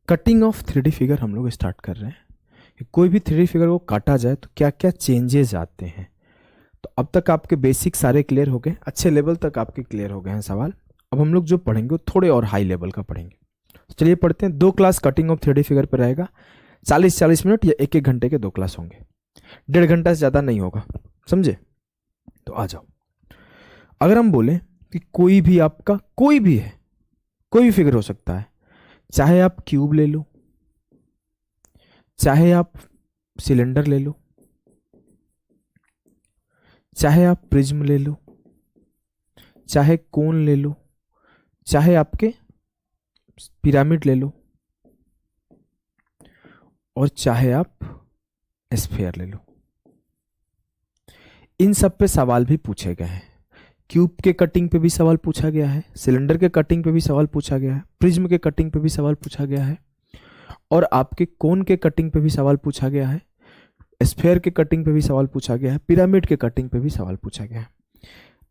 Cutting of 3D figure हम लोग start कर रहे हैं कि कोई भी 3D फिगर को काटा जाए तो क्या क्या चेंजेस आते हैं। तो अब तक आपके बेसिक सारे क्लियर हो गए, अच्छे लेवल तक आपके क्लियर हो गए हैं सवाल। अब हम लोग जो पढ़ेंगे वो थोड़े और हाई लेवल का पढ़ेंगे। तो चलिए पढ़ते हैं। 2 class cutting of 3D figure पर रहेगा, 40-40 मिनट या 1-1 घंटे के 2 क्लास होंगे, 1.5 घंटा से ज़्यादा नहीं होगा, समझे। तो आ जाओ। अगर हम बोलें कि कोई भी आपका कोई भी है, कोई भी फिगर हो सकता है, चाहे आप क्यूब ले लो, चाहे आप सिलेंडर ले लो, चाहे आप प्रिज्म ले लो, चाहे कोन ले लो, चाहे आपके पिरामिड ले लो, और चाहे आप स्फीयर ले लो, इन सब पे सवाल भी पूछे गए हैं। क्यूब के कटिंग पे भी सवाल पूछा गया है, सिलेंडर के कटिंग पे भी सवाल पूछा गया है, प्रिज्म के कटिंग पे भी सवाल पूछा गया है, और आपके कोन के कटिंग पे भी सवाल पूछा गया है, स्फीयर के कटिंग पे भी सवाल पूछा गया है, पिरामिड के कटिंग पे भी सवाल पूछा गया है।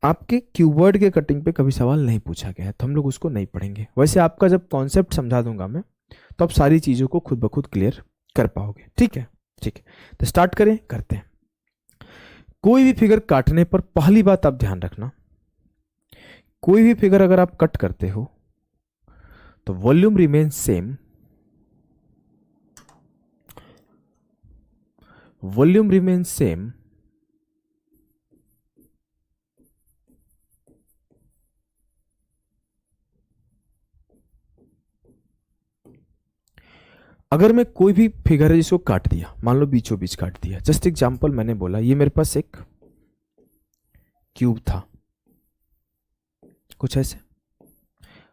आपके क्यूबर्ड के कटिंग पे कभी सवाल नहीं पूछा गया है, तो हम लोग उसको नहीं पढ़ेंगे। वैसे आपका जब कॉन्सेप्ट समझा दूंगा मैं, तो आप सारी चीज़ों को खुद ब खुद क्लियर कर पाओगे। ठीक है, ठीक है, तो स्टार्ट करें, करते हैं। कोई भी फिगर काटने पर पहली बात आप ध्यान रखना, कोई भी फिगर अगर आप कट करते हो तो volume remain same, volume remain same, अगर मैं कोई भी फिगर है जिसको काट दिया, मान लो बीचों बीच काट दिया, जस्ट एग्जांपल मैंने बोला ये मेरे पास एक क्यूब था, कुछ ऐसे,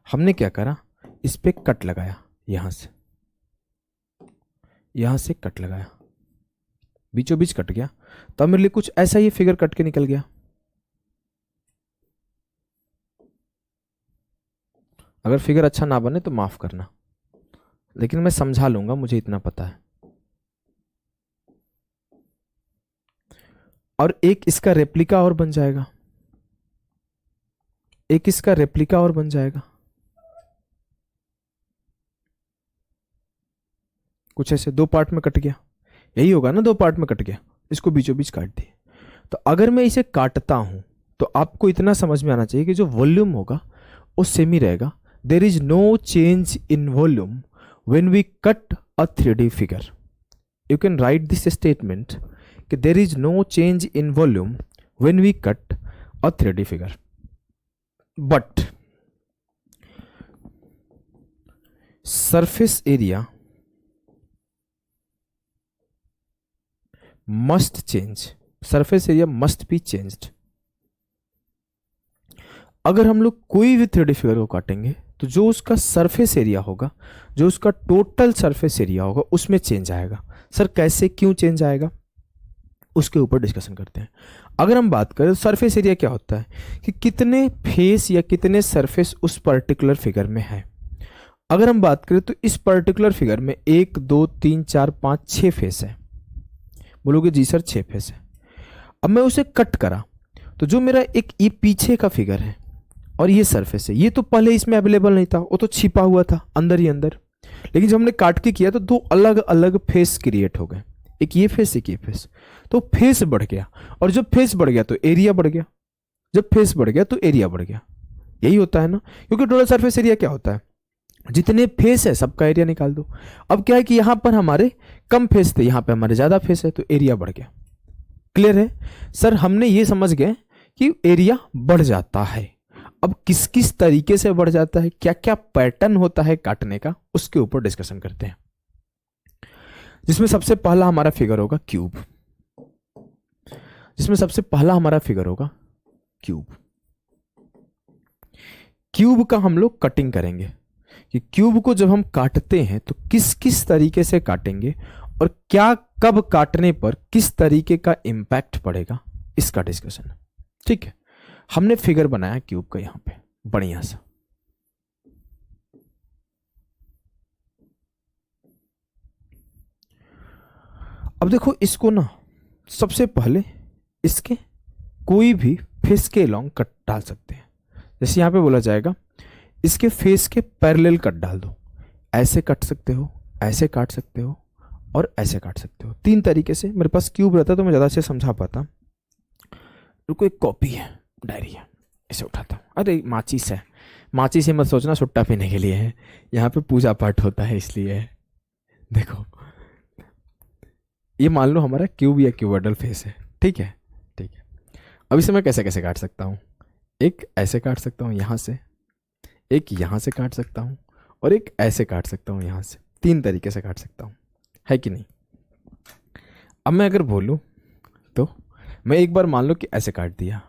हमने क्या करा, इस पे कट लगाया, यहां से कट लगाया, बीचों बीच कट गया, तो मेरे लिए कुछ ऐसा ही फिगर कट के निकल गया। अगर फिगर अच्छा ना बने तो माफ करना, लेकिन मैं समझा लूंगा, मुझे इतना पता है। और एक इसका रेप्लिका और बन जाएगा, एक इसका रेप्लिका और बन जाएगा, कुछ ऐसे 2 पार्ट में कट गया, यही होगा ना, 2 पार्ट में कट गया, इसको बीचों बीच काट दिए। तो अगर मैं इसे काटता हूं तो आपको इतना समझ में आना चाहिए कि जो वॉल्यूम होगा वो सेम ही रहेगा। There is no change in volume when we cut a 3D figure. You can write this statement कि there is no change in volume when we cut a 3D figure, but surface area must change, surface area must be changed। अगर हम लोग कोई भी 3D figure को काटेंगे तो जो उसका सरफेस एरिया होगा, जो उसका टोटल सरफेस एरिया होगा, उसमें चेंज आएगा। सर कैसे, क्यों चेंज आएगा, उसके ऊपर डिस्कशन करते हैं। अगर हम बात करें तो सरफेस एरिया क्या होता है कि कितने फेस या कितने सरफेस उस पर्टिकुलर फिगर में है। अगर हम बात करें तो इस पर्टिकुलर फिगर में 1 2 3 4 5 6 फेस है। बोलोगे जी सर 6 फेस है। अब मैं उसे कट करा तो जो मेरा एक ये पीछे का फिगर है और ये सरफेस है, ये तो पहले इसमें अवेलेबल नहीं था, वो तो छिपा हुआ था अंदर ही अंदर। लेकिन जब हमने काट के किया तो 2 अलग अलग फेस क्रिएट हो गए, एक ये फेस एक ये फेस। तो फेस बढ़ गया, और जब फेस बढ़ गया तो एरिया बढ़ गया, जब फेस बढ़ गया तो एरिया बढ़ गया। यही होता है ना, क्योंकि टोटल सरफेस एरिया क्या होता है, जितने फेस है सबका एरिया निकाल दो। अब क्या है कि यहां पर हमारे कम फेस थे, यहां पे हमारे ज्यादा फेस है, तो एरिया बढ़ गया। क्लियर है सर, हमने ये समझ गए कि एरिया बढ़ जाता है। अब किस किस तरीके से बढ़ जाता है, क्या क्या पैटर्न होता है काटने का, उसके ऊपर डिस्कशन करते हैं। जिसमें सबसे पहला हमारा फिगर होगा क्यूब, जिसमें सबसे पहला हमारा फिगर होगा क्यूब। क्यूब का हम लोग कटिंग करेंगे कि क्यूब को जब हम काटते हैं तो किस किस तरीके से काटेंगे और क्या कब काटने पर किस तरीके का इंपैक्ट पड़ेगा, इसका डिस्कशन। ठीक है, हमने फिगर बनाया क्यूब का यहां पे बढ़िया सा। अब देखो इसको ना, सबसे पहले इसके कोई भी फेस के लॉन्ग कट डाल सकते हैं। जैसे यहां पे बोला जाएगा इसके फेस के पैरेलल कट डाल दो। ऐसे काट सकते हो, ऐसे काट सकते हो और ऐसे काट सकते हो। 3 तरीके से। मेरे पास क्यूब रहता तो मैं ज़्यादा से समझा पाता। रुको, एक कॉपी है, डायरी है, इसे उठाता हूँ। अरे माचिस है, माचिस से मत सोचना, सुट्टा पीने के लिए है, यहाँ पे पूजा पाठ होता है इसलिए है। देखो, ये मान लो हमारा क्यूब या क्यूबॉइडल फेस है, ठीक है, ठीक है। अब इसे मैं कैसे कैसे काट सकता हूँ? एक ऐसे काट सकता हूँ यहाँ से, एक यहाँ से काट सकता हूँ और एक ऐसे काट सकता हूँ यहाँ से। 3 तरीके से काट सकता हूँ, है कि नहीं? अब मैं अगर बोलूँ तो मैं एक बार मान लो कि ऐसे काट दिया,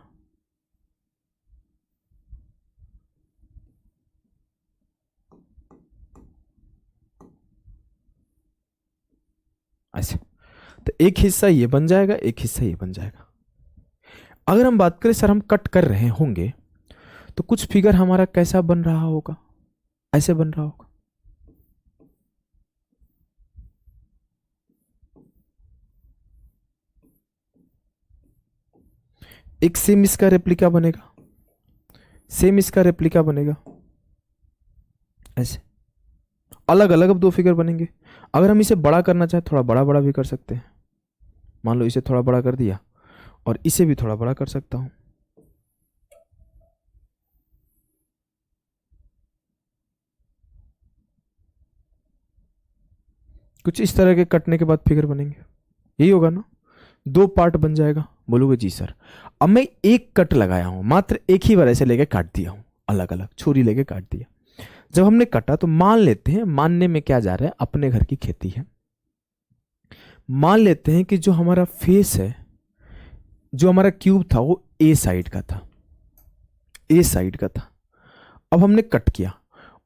ऐसे, तो एक हिस्सा ये बन जाएगा, एक हिस्सा ये बन जाएगा। अगर हम बात करें सर हम कट कर रहे होंगे तो कुछ फिगर हमारा कैसा बन रहा होगा? ऐसे बन रहा होगा। एक सेम इसका रेप्लिका बनेगा, सेम इसका रेप्लिका बनेगा, ऐसे अलग अलग अब 2 फिगर बनेंगे। अगर हम इसे बड़ा करना चाहें, थोड़ा बड़ा बड़ा भी कर सकते हैं। मान लो इसे थोड़ा बड़ा कर दिया और इसे भी थोड़ा बड़ा कर सकता हूं। कुछ इस तरह के कटने के बाद फिगर बनेंगे, यही होगा ना? 2 पार्ट बन जाएगा। बोलोगे जी सर, अब मैं एक कट लगाया हूं, मात्र एक ही बार ऐसे लेके काट दिया हूं, अलग अलग छुरी लेके काट दिया। जब हमने कटा तो मान लेते हैं, मानने में क्या जा रहा है, अपने घर की खेती है। मान लेते हैं कि जो हमारा फेस है, जो हमारा क्यूब था वो ए साइड का था, ए साइड का था। अब हमने कट किया,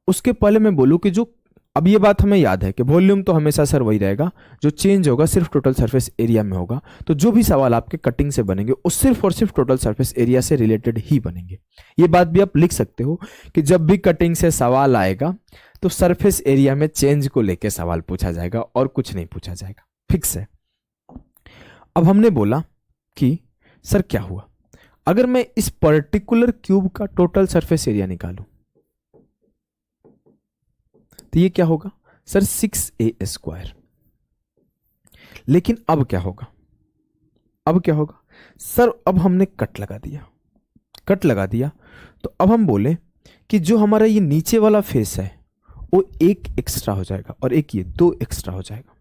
उसके पहले मैं बोलूं कि जो, अब ये बात हमें याद है कि वॉल्यूम तो हमेशा सर वही रहेगा, जो चेंज होगा सिर्फ टोटल सरफेस एरिया में होगा। तो जो भी सवाल आपके कटिंग से बनेंगे वो सिर्फ और सिर्फ टोटल सरफेस एरिया से रिलेटेड ही बनेंगे। ये बात भी आप लिख सकते हो कि जब भी कटिंग से सवाल आएगा तो सरफेस एरिया में चेंज को लेकर सवाल पूछा जाएगा और कुछ नहीं पूछा जाएगा, फिक्स है। अब हमने बोला कि सर क्या हुआ अगर मैं इस पर्टिकुलर क्यूब का टोटल सरफेस एरिया निकालूं, तो ये क्या होगा सर? 6a²। लेकिन अब क्या होगा, अब क्या होगा सर? अब हमने कट लगा दिया, कट लगा दिया, तो अब हम बोले कि जो हमारा ये नीचे वाला फेस है वो 1 एक्स्ट्रा हो जाएगा और एक ये 2 एक्स्ट्रा हो जाएगा।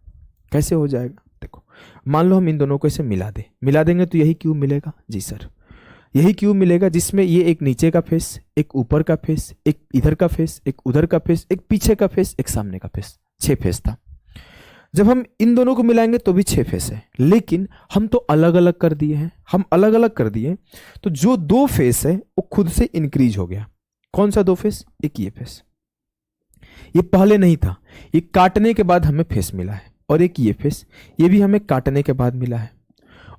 कैसे हो जाएगा? देखो, मान लो हम इन दोनों को ऐसे मिला दे, मिला देंगे तो यही क्यूब मिलेगा। जी सर, यही क्यूब मिलेगा जिसमें ये एक नीचे का फेस, एक ऊपर का फेस, एक इधर का फेस, एक उधर का फेस, एक पीछे का फेस, एक सामने का फेस। 6 फेस था। जब हम इन दोनों को मिलाएंगे तो भी 6 फेस है, लेकिन हम तो अलग अलग कर दिए हैं। हम अलग अलग कर दिए तो जो 2 फेस है वो खुद से इंक्रीज हो गया। कौन सा 2 फेस? एक ये फेस, ये पहले नहीं था, ये काटने के बाद हमें फेस मिला है। और एक ये फेस, ये भी हमें काटने के बाद मिला है।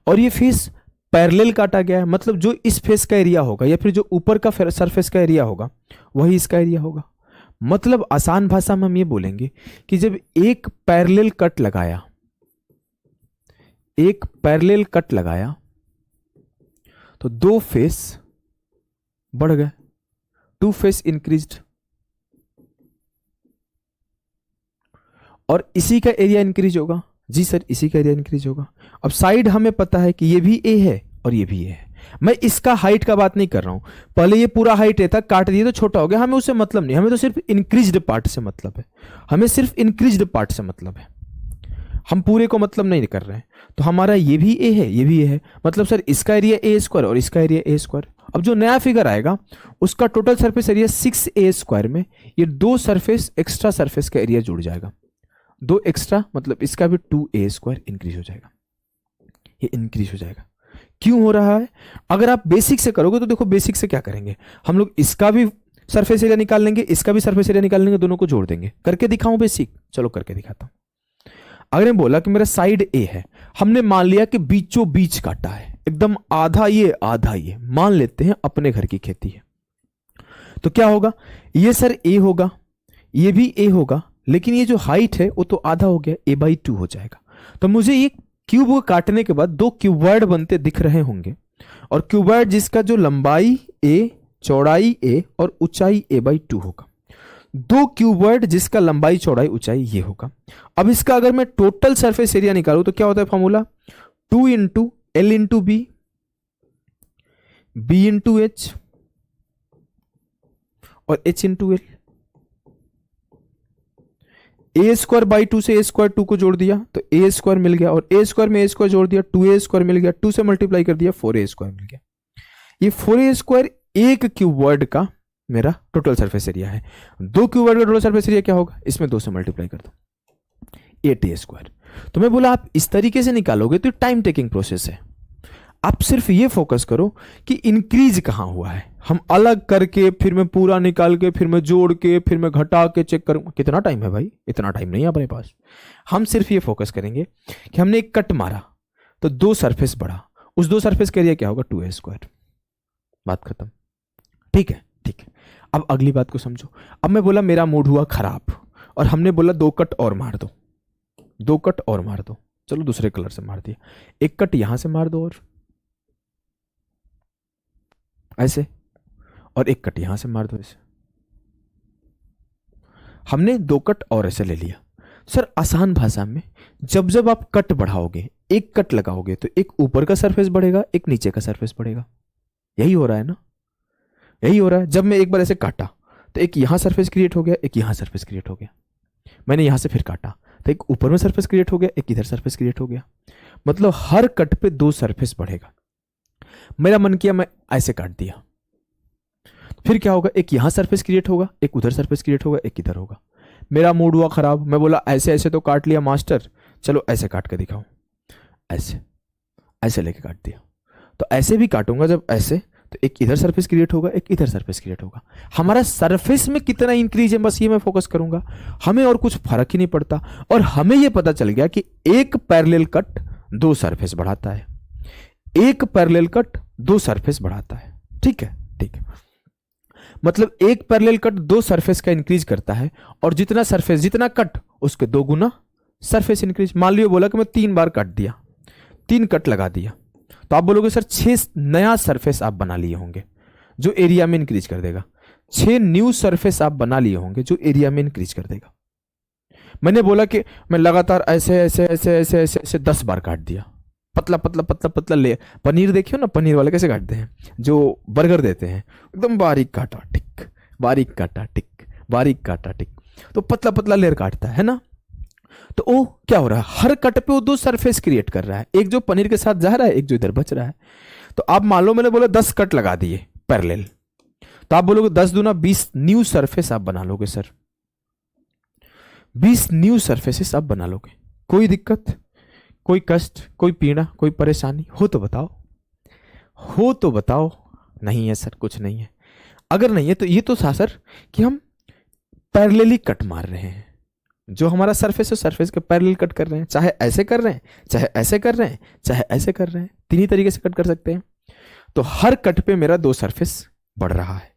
और ये फेस पैरेलल काटा गया है, मतलब जो इस फेस का एरिया होगा या फिर जो ऊपर का सरफेस का एरिया होगा वही इसका एरिया होगा। मतलब आसान भाषा में हम ये बोलेंगे कि जब एक पैरेलल कट लगाया, एक पैरेलल कट लगाया तो 2 फेस बढ़ गए, 2 फेस इंक्रीज्ड, और इसी का एरिया इंक्रीज होगा। जी सर, इसी का एरिया इंक्रीज होगा। अब साइड हमें पता है कि ये भी ए है और ये भी ए है। मैं इसका हाइट का बात नहीं कर रहा हूं, पहले ये पूरा हाइट ए था, काट दिए तो छोटा हो गया, हमें उससे मतलब नहीं, हमें तो सिर्फ इंक्रीज्ड पार्ट से मतलब है, हमें सिर्फ इंक्रीज्ड पार्ट से मतलब है, हम पूरे को मतलब नहीं कर रहे हैं। तो हमारा ये भी ए है, ये भी ए है, मतलब सर इसका एरिया a² और इसका एरिया a²। अब जो नया फिगर आएगा उसका टोटल सरफेस एरिया 6a² में ये 2 सरफेस एक्स्ट्रा सरफेस का एरिया जुड़ जाएगा, 2 एक्स्ट्रा, मतलब इसका भी 2a² इंक्रीज हो जाएगा, ये इंक्रीज हो जाएगा। क्यों हो रहा है? अगर आप बेसिक से करोगे तो देखो, बेसिक से क्या करेंगे हम लोग, इसका भी सरफेस एरिया निकाल लेंगे, इसका भी सरफेस एरिया निकाल लेंगे, दोनों को जोड़ देंगे। करके दिखाऊं बेसिक? चलो करके दिखाता हूं। अगर मैं बोला कि मेरा साइड ए है, हमने मान लिया कि बीचों बीच काटा है, एकदम आधा ये आधा ये, मान लेते हैं अपने घर की खेती है, तो क्या होगा? ये सर ए होगा, ये भी ए होगा, लेकिन ये जो हाइट है वो तो आधा हो गया, a/2 हो जाएगा। तो मुझे ये क्यूब को काटने के बाद 2 क्यूबॉइड बनते दिख रहे होंगे, और क्यूबॉइड जिसका जो लंबाई a, चौड़ाई a और ऊंचाई a/2 होगा। दो क्यूबॉइड जिसका लंबाई चौड़ाई ऊंचाई ये होगा। अब इसका अगर मैं टोटल सरफेस एरिया निकालूं तो क्या होता है formula, 2 into L into B, B into H और H into L. A square by 2 से ए स्क्वायर 2 को जोड़ दिया तो ए स्क्वायर मिल गया, और ए स्क्वायर में ए स्क्वायर जोड़ दिया 2a स्क्वायर मिल गया, 2 से मल्टीप्लाई कर दिया 4a स्क्वायर मिल गया। ये 4a स्क्वायर एक क्यूबॉइड का मेरा टोटल सरफेस एरिया है। दो क्यूबॉइड का टोटल सरफेस एरिया क्या होगा, इसमें 2 से मल्टीप्लाई कर दो 8a स्क्वायर। तो मैं बोला आप इस तरीके से निकालोगे तो टाइम टेकिंग प्रोसेस है। आप सिर्फ ये फोकस करो कि इंक्रीज कहां हुआ है। हम अलग करके फिर मैं पूरा निकाल के फिर मैं जोड़ के फिर मैं घटा के चेक करूंगा, कितना टाइम है भाई, इतना टाइम नहीं है अपने पास। हम सिर्फ ये फोकस करेंगे कि हमने एक कट मारा तो दो सरफेस बढ़ा, उस दो सरफेस का एरिया क्या होगा, 2a स्क्वायर। बात खत्म। ठीक है, ठीक है। अब अगली बात को समझो। अब मैं बोला मेरा मूड हुआ खराब और हमने बोला 2 कट और मार दो, 2 कट और मार दो। चलो दूसरे कलर से मार दिया, एक कट यहां से मार दो और ऐसे, और एक कट यहां से मार दो ऐसे। हमने 2 कट और ऐसे ले लिया। सर आसान भाषा में जब जब आप कट बढ़ाओगे, एक कट लगाओगे तो एक ऊपर का सरफेस बढ़ेगा, एक नीचे का सरफेस बढ़ेगा। यही हो रहा है ना, यही हो रहा है। जब मैं एक बार ऐसे काटा तो एक यहां सरफेस क्रिएट हो गया, एक यहां सरफेस क्रिएट हो गया। मैंने यहां से फिर काटा तो एक ऊपर में सरफेस क्रिएट हो गया, एक इधर सरफेस क्रिएट हो गया। मतलब हर कट पे 2 सरफेस बढ़ेगा। मेरा मन किया मैं ऐसे काट दिया, फिर क्या होगा, एक यहां सरफेस क्रिएट होगा, एक उधर सरफेस क्रिएट होगा, एक इधर होगा। मेरा मूड हुआ खराब, मैं बोला ऐसे ऐसे तो काट लिया मास्टर, चलो ऐसे काट के दिखाओ, ऐसे ऐसे लेके काट दिया। तो ऐसे भी काटूंगा जब ऐसे, तो एक इधर सरफेस क्रिएट होगा, एक इधर सरफेस क्रिएट होगा। हमारा सरफेस में कितना इंक्रीज है बस ये मैं फोकस करूंगा, हमें और कुछ फर्क ही नहीं पड़ता। और हमें यह पता चल गया कि एक पैरेलल कट 2 सरफेस बढ़ाता है, एक पैरेलल कट 2 सरफेस बढ़ाता है। ठीक है, ठीक है। मतलब एक पैरेलल कट 2 सरफेस का इंक्रीज करता है, और जितना सरफेस जितना कट उसके 2 गुना सरफेस इंक्रीज। मान लियो बोला कि मैं 3 बार काट दिया, 3 कट लगा दिया, तो आप बोलोगे सर 6 नया सरफेस आप बना लिए होंगे जो एरिया में इंक्रीज कर देगा। 6 न्यू सरफेस आप बना लिए होंगे जो एरिया में इंक्रीज कर देगा। मैंने बोला कि मैं लगातार ऐसे ऐसे ऐसे ऐसे ऐसे ऐसे 10 बार काट दिया, पतला पतला पतला पतला ले। पनीर देखियो ना, पनीर वाले कैसे काटते हैं, जो बर्गर देते हैं, एकदम बारीक काटा टिक, बारीक काटा टिक, बारीक काटा टिक, तो पतला पतला लेयर काटता है ना। तो वो क्या हो रहा है, हर कट पे वो 2 सरफेस क्रिएट कर रहा है, एक जो पनीर के साथ जा रहा है, एक जो इधर बच रहा है। तो आप मान लो मैंने बोला 10 कट लगा दिए पैरेलल, तो आप बोलोगे 10 दूना 20 न्यू सरफेस आप बना लोगे। सर 20 न्यू सरफेसेस आप बना लोगे। कोई दिक्कत, कोई कष्ट, कोई पीड़ा, कोई परेशानी हो तो बताओ, हो तो बताओ। नहीं है सर, कुछ नहीं है। अगर नहीं है तो ये तो था सर कि हम पैरेलली कट मार रहे हैं, जो हमारा सरफेस है सरफेस के पैरेलल कट कर रहे हैं, चाहे ऐसे कर रहे हैं, चाहे ऐसे कर रहे हैं, चाहे ऐसे कर रहे हैं, 3 ही तरीके से कट कर सकते हैं। तो हर कट पे मेरा 2 सरफेस बढ़ रहा है,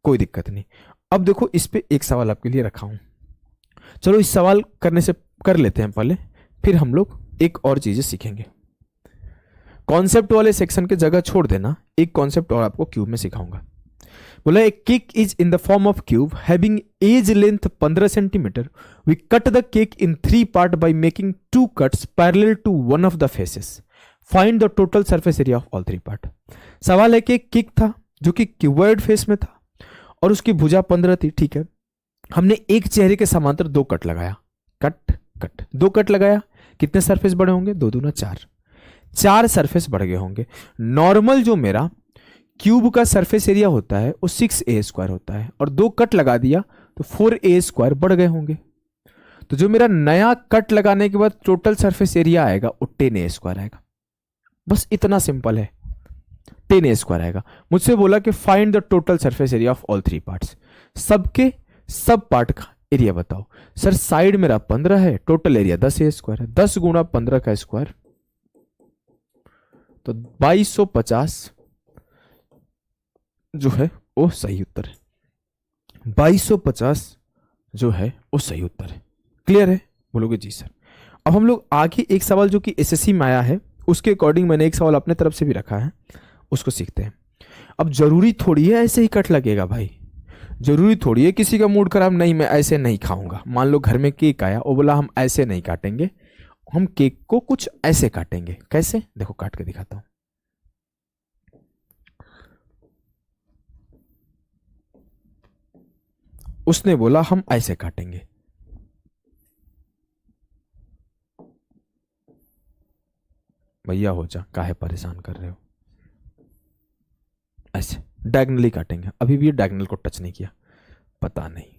कोई दिक्कत नहीं। अब देखो इस पे एक सवाल आपके लिए रखा हूं, चलो इस सवाल करने से कर लेते हैं पहले, फिर हम लोग एक और चीजें सीखेंगे। कॉन्सेप्ट वाले सेक्शन के जगह छोड़ देना, एक कॉन्सेप्ट और आपको क्यूब में सिखाऊंगा। बोला एक cake is in the form of cube having edge length 15 centimetre, we cut the cake in 3 part by making 2 cuts parallel to one of the faces, find the total surface area of all 3 part. सवाल है कि एक cake था जो कि cuboid face में था और उसकी भुजा 15 थी। ठीक है, हमने एक चेहरे के समांतर 2 कट लगाया, कट कट 2 कट लगाया, कितने सरफेस बढ़े होंगे, 2 दूना 4, 4 सरफेस बढ़ गए होंगे। नॉर्मल जो मेरा क्यूब का सरफेस एरिया होता है वो 6a स्क्वायर होता है, और 2 कट लगा दिया तो 4a स्क्वायर बढ़ गए होंगे। तो जो मेरा नया कट लगाने के बाद टोटल सरफेस एरिया आएगा वो 10a स्क्वायर आएगा। बस इतना सिंपल है, 10a स्क्वायर आएगा। मुझसे बोला कि find the total surface area of all 3 parts, सबके सब पार्ट का एरिया बताओ। सर साइड मेरा 15 है, टोटल एरिया 10a स्क्वायर है, 10 गुणा 15 का स्क्वायर तो 2250 जो है वो सही उत्तर है। 2250 जो है वो सही उत्तर है। क्लियर है, बोलोगे जी सर। अब हम लोग आगे एक सवाल जो कि एसएससी में आया है उसके अकॉर्डिंग मैंने एक सवाल अपने तरफ से भी रखा है, उसको सीखते हैं। अब जरूरी थोड़ी है ऐसे ही कट लगेगा भाई, जरूरी थोड़ी है किसी का मूड खराब, नहीं मैं ऐसे नहीं खाऊंगा। मान लो घर में केक आया, वो बोला हम ऐसे नहीं काटेंगे, हम केक को कुछ ऐसे काटेंगे। कैसे? देखो काट के दिखाता हूं। उसने बोला हम ऐसे काटेंगे। भैया हो जा, काहे परेशान कर रहे हो? ऐसे डायगनली काटेंगे। अभी भी डायगनल को टच नहीं किया, पता नहीं,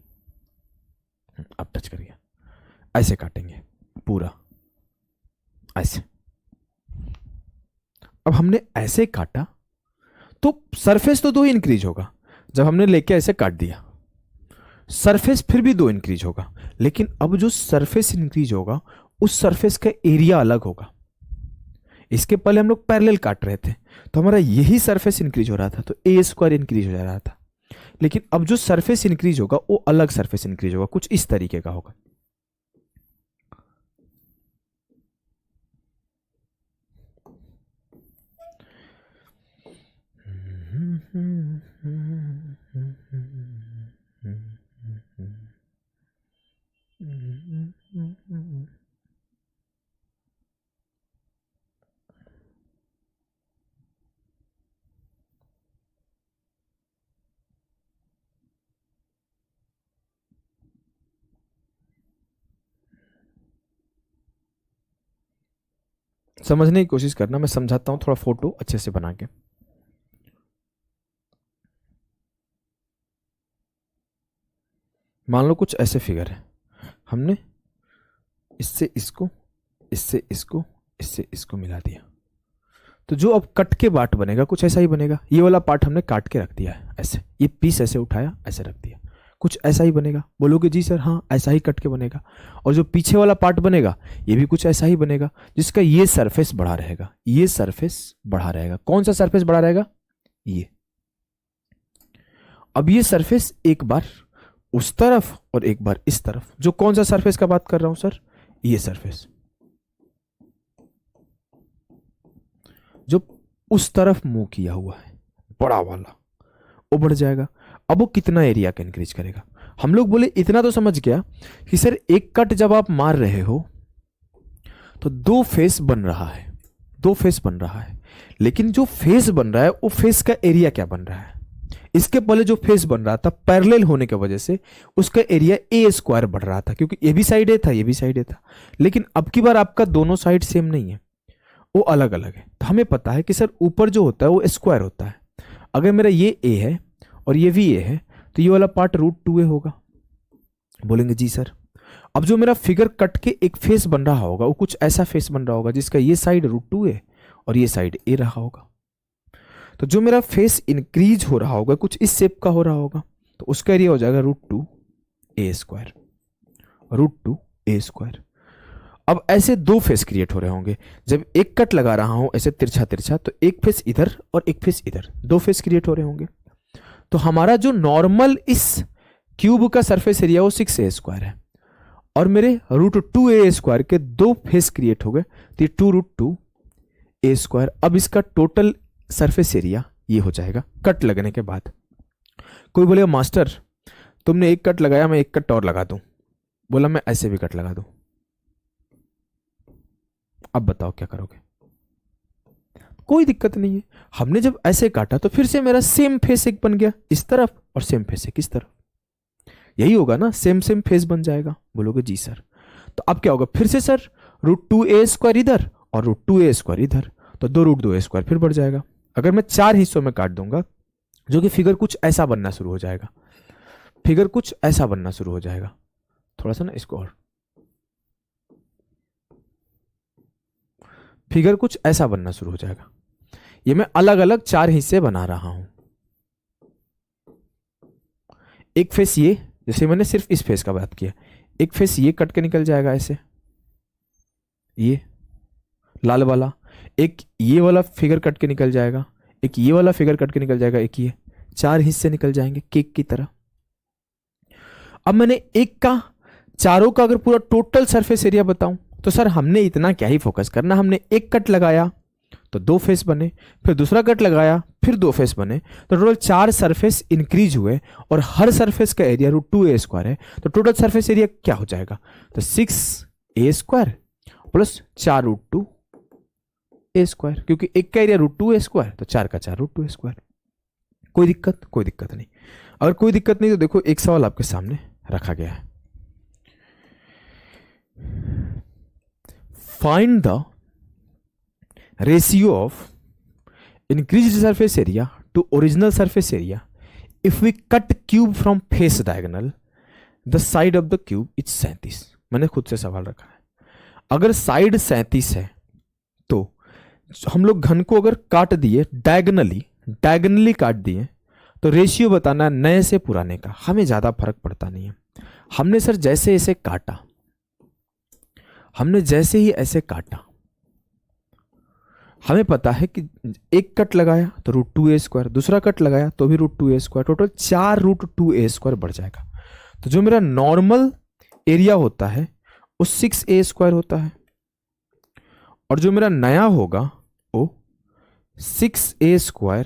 अब टच कर गया। ऐसे काटेंगे पूरा, ऐसे। अब हमने ऐसे काटा तो सरफेस तो 2 इंक्रीज होगा। जब हमने लेके ऐसे काट दिया, सरफेस फिर भी 2 इंक्रीज होगा, लेकिन अब जो सरफेस इंक्रीज होगा उस सरफेस का एरिया अलग होगा। इसके पहले हम लोग पैरेलल काट रहे थे तो हमारा यही सरफेस इंक्रीज हो रहा था, तो ए स्क्वायर इंक्रीज हो जा रहा था। लेकिन अब जो सरफेस इंक्रीज होगा वो अलग सरफेस इंक्रीज होगा, कुछ इस तरीके का होगा। समझने की कोशिश करना, मैं समझाता हूं थोड़ा फोटो अच्छे से बना के। मान लो कुछ ऐसे फिगर है, हमने इससे इसको, इससे इसको, इससे इसको मिला दिया, तो जो अब कट के पार्ट बनेगा कुछ ऐसा ही बनेगा। ये वाला पार्ट हमने काट के रख दिया है ऐसे, ये पीस ऐसे उठाया ऐसे रख दिया, कुछ ऐसा ही बनेगा। बोलोगे जी सर हाँ ऐसा ही कट के बनेगा। और जो पीछे वाला पार्ट बनेगा ये भी कुछ ऐसा ही बनेगा, जिसका ये सरफेस बड़ा रहेगा, ये सरफेस बड़ा रहेगा। कौन सा सरफेस बड़ा रहेगा? ये। अब ये सरफेस एक बार उस तरफ और एक बार इस तरफ, जो कौन सा सरफेस का बात कर रहा हूं सर? ये सरफेस जो उस तरफ मुंह किया हुआ है, बड़ा वाला, वो बढ़ जाएगा। अब वो कितना एरिया का इंक्रीज करेगा? हम लोग बोले इतना तो समझ गया कि सर एक कट जब आप मार रहे हो तो 2 फेस बन रहा है, 2 फेस बन रहा है। लेकिन जो फेस बन रहा है वो फेस का एरिया क्या बन रहा है? इसके पहले जो फेस बन रहा था पैरेलल होने की वजह से उसका एरिया ए स्क्वायर बढ़ रहा था, क्योंकि ये भी साइड ए था ये भी साइड ए था। लेकिन अब की बार आपका दोनों साइड सेम नहीं है, वो अलग अलग है। तो हमें पता है कि सर ऊपर जो होता है वो स्क्वायर होता है। अगर मेरा ये ए है और ये भी ए है तो ये वाला पार्ट √2a होगा। बोलेंगे जी सर। अब जो मेरा फिगर कट के एक फेस बन रहा होगा वो कुछ ऐसा फेस बन रहा होगा जिसका ये साइड √2a और ये साइड ए रहा होगा। तो जो मेरा फेस इंक्रीज हो रहा होगा कुछ इस शेप का हो रहा होगा, तो उसका एरिया हो जाएगा √2a स्क्वायर, √2a स्क्वायर। अब ऐसे 2 फेस क्रिएट हो रहे होंगे। जब एक कट लगा रहा हूं ऐसे तिरछा तिरछा, तो एक फेस इधर और एक फेस इधर, 2 फेस क्रिएट हो रहे होंगे। तो हमारा जो नॉर्मल इस क्यूब का सरफेस एरिया वो 6a स्क्वायर है, और मेरे √2a स्क्वायर के 2 फेस क्रिएट हो गए, तो ये 2√2a स्क्वायर। अब इसका टोटल सरफेस एरिया ये हो जाएगा कट लगने के बाद। कोई बोलेगा मास्टर तुमने एक कट लगाया, मैं एक कट और लगा दूं। बोला मैं ऐसे भी कट लगा दूं, अब बताओ क्या करोगे? कोई दिक्कत नहीं है। हमने जब ऐसे काटा तो फिर से मेरा सेम फेस एक बन गया इस तरफ और सेम फेस एक इस तरफ, यही होगा ना, सेम सेम फेस बन जाएगा। बोलोगे जी सर। तो अब क्या होगा? फिर से सर √2a स्क्वायर इधर और √2a स्क्वायर इधर, तो 2√2a स्क्वायर फिर बढ़ जाएगा। अगर मैं 4 हिस्सों में काट दूंगा, जो कि फिगर कुछ ऐसा बनना शुरू हो जाएगा, फिगर कुछ ऐसा बनना शुरू हो जाएगा। थोड़ा सा ना इसको और, फिगर कुछ ऐसा बनना शुरू हो जाएगा। ये मैं अलग अलग 4 हिस्से बना रहा हूं। एक फेस ये, जैसे मैंने सिर्फ इस फेस का बात किया, एक फेस ये कट के निकल जाएगा ऐसे, ये लाल वाला। एक ये वाला फिगर कट के निकल जाएगा, एक ये वाला फिगर कट के निकल जाएगा, एक ये, 4 हिस्से निकल जाएंगे केक की तरह। अब मैंने एक का, चारों का अगर पूरा टोटल सरफेस एरिया बताऊं तो सर हमने इतना क्या ही फोकस करना, हमने एक कट लगाया तो 2 फेस बने, फिर दूसरा कट लगाया, फिर 2 फेस बने, तो टोटल 4 सरफेस इंक्रीज हुए और हर सरफेस का एरिया √2a² है। तो टोटल सरफेस एरिया क्या हो जाएगा? तो 6a² प्लस 4√2a², क्योंकि एक का एरिया √2a², तो 4 का 4 √2a²। कोई दिक्कत? कोई दिक्कत नहीं। अगर कोई दिक्कत नहीं तो देखो एक सवाल आपके सामने रखा गया है, find the ratio of increased surface area to original surface area if we cut cube from face diagonal, the side of the cube is 37। मैंने खुद से सवाल रखा है, अगर साइड 37 है तो हम लोग घन को अगर काट दिए डायगोनली काट दिए, तो रेशियो बताना है नए से पुराने का। हमें ज्यादा फर्क पड़ता नहीं है। हमने सर जैसे ऐसे काटा, हमने जैसे ही ऐसे काटा, हमें पता है कि एक कट लगाया तो √2a², दूसरा कट लगाया तो भी √2a², टोटल 4 √2a² बढ़ जाएगा। तो जो मेरा नॉर्मल एरिया होता है वो 6a² होता है, और जो मेरा नया होगा वो 6a²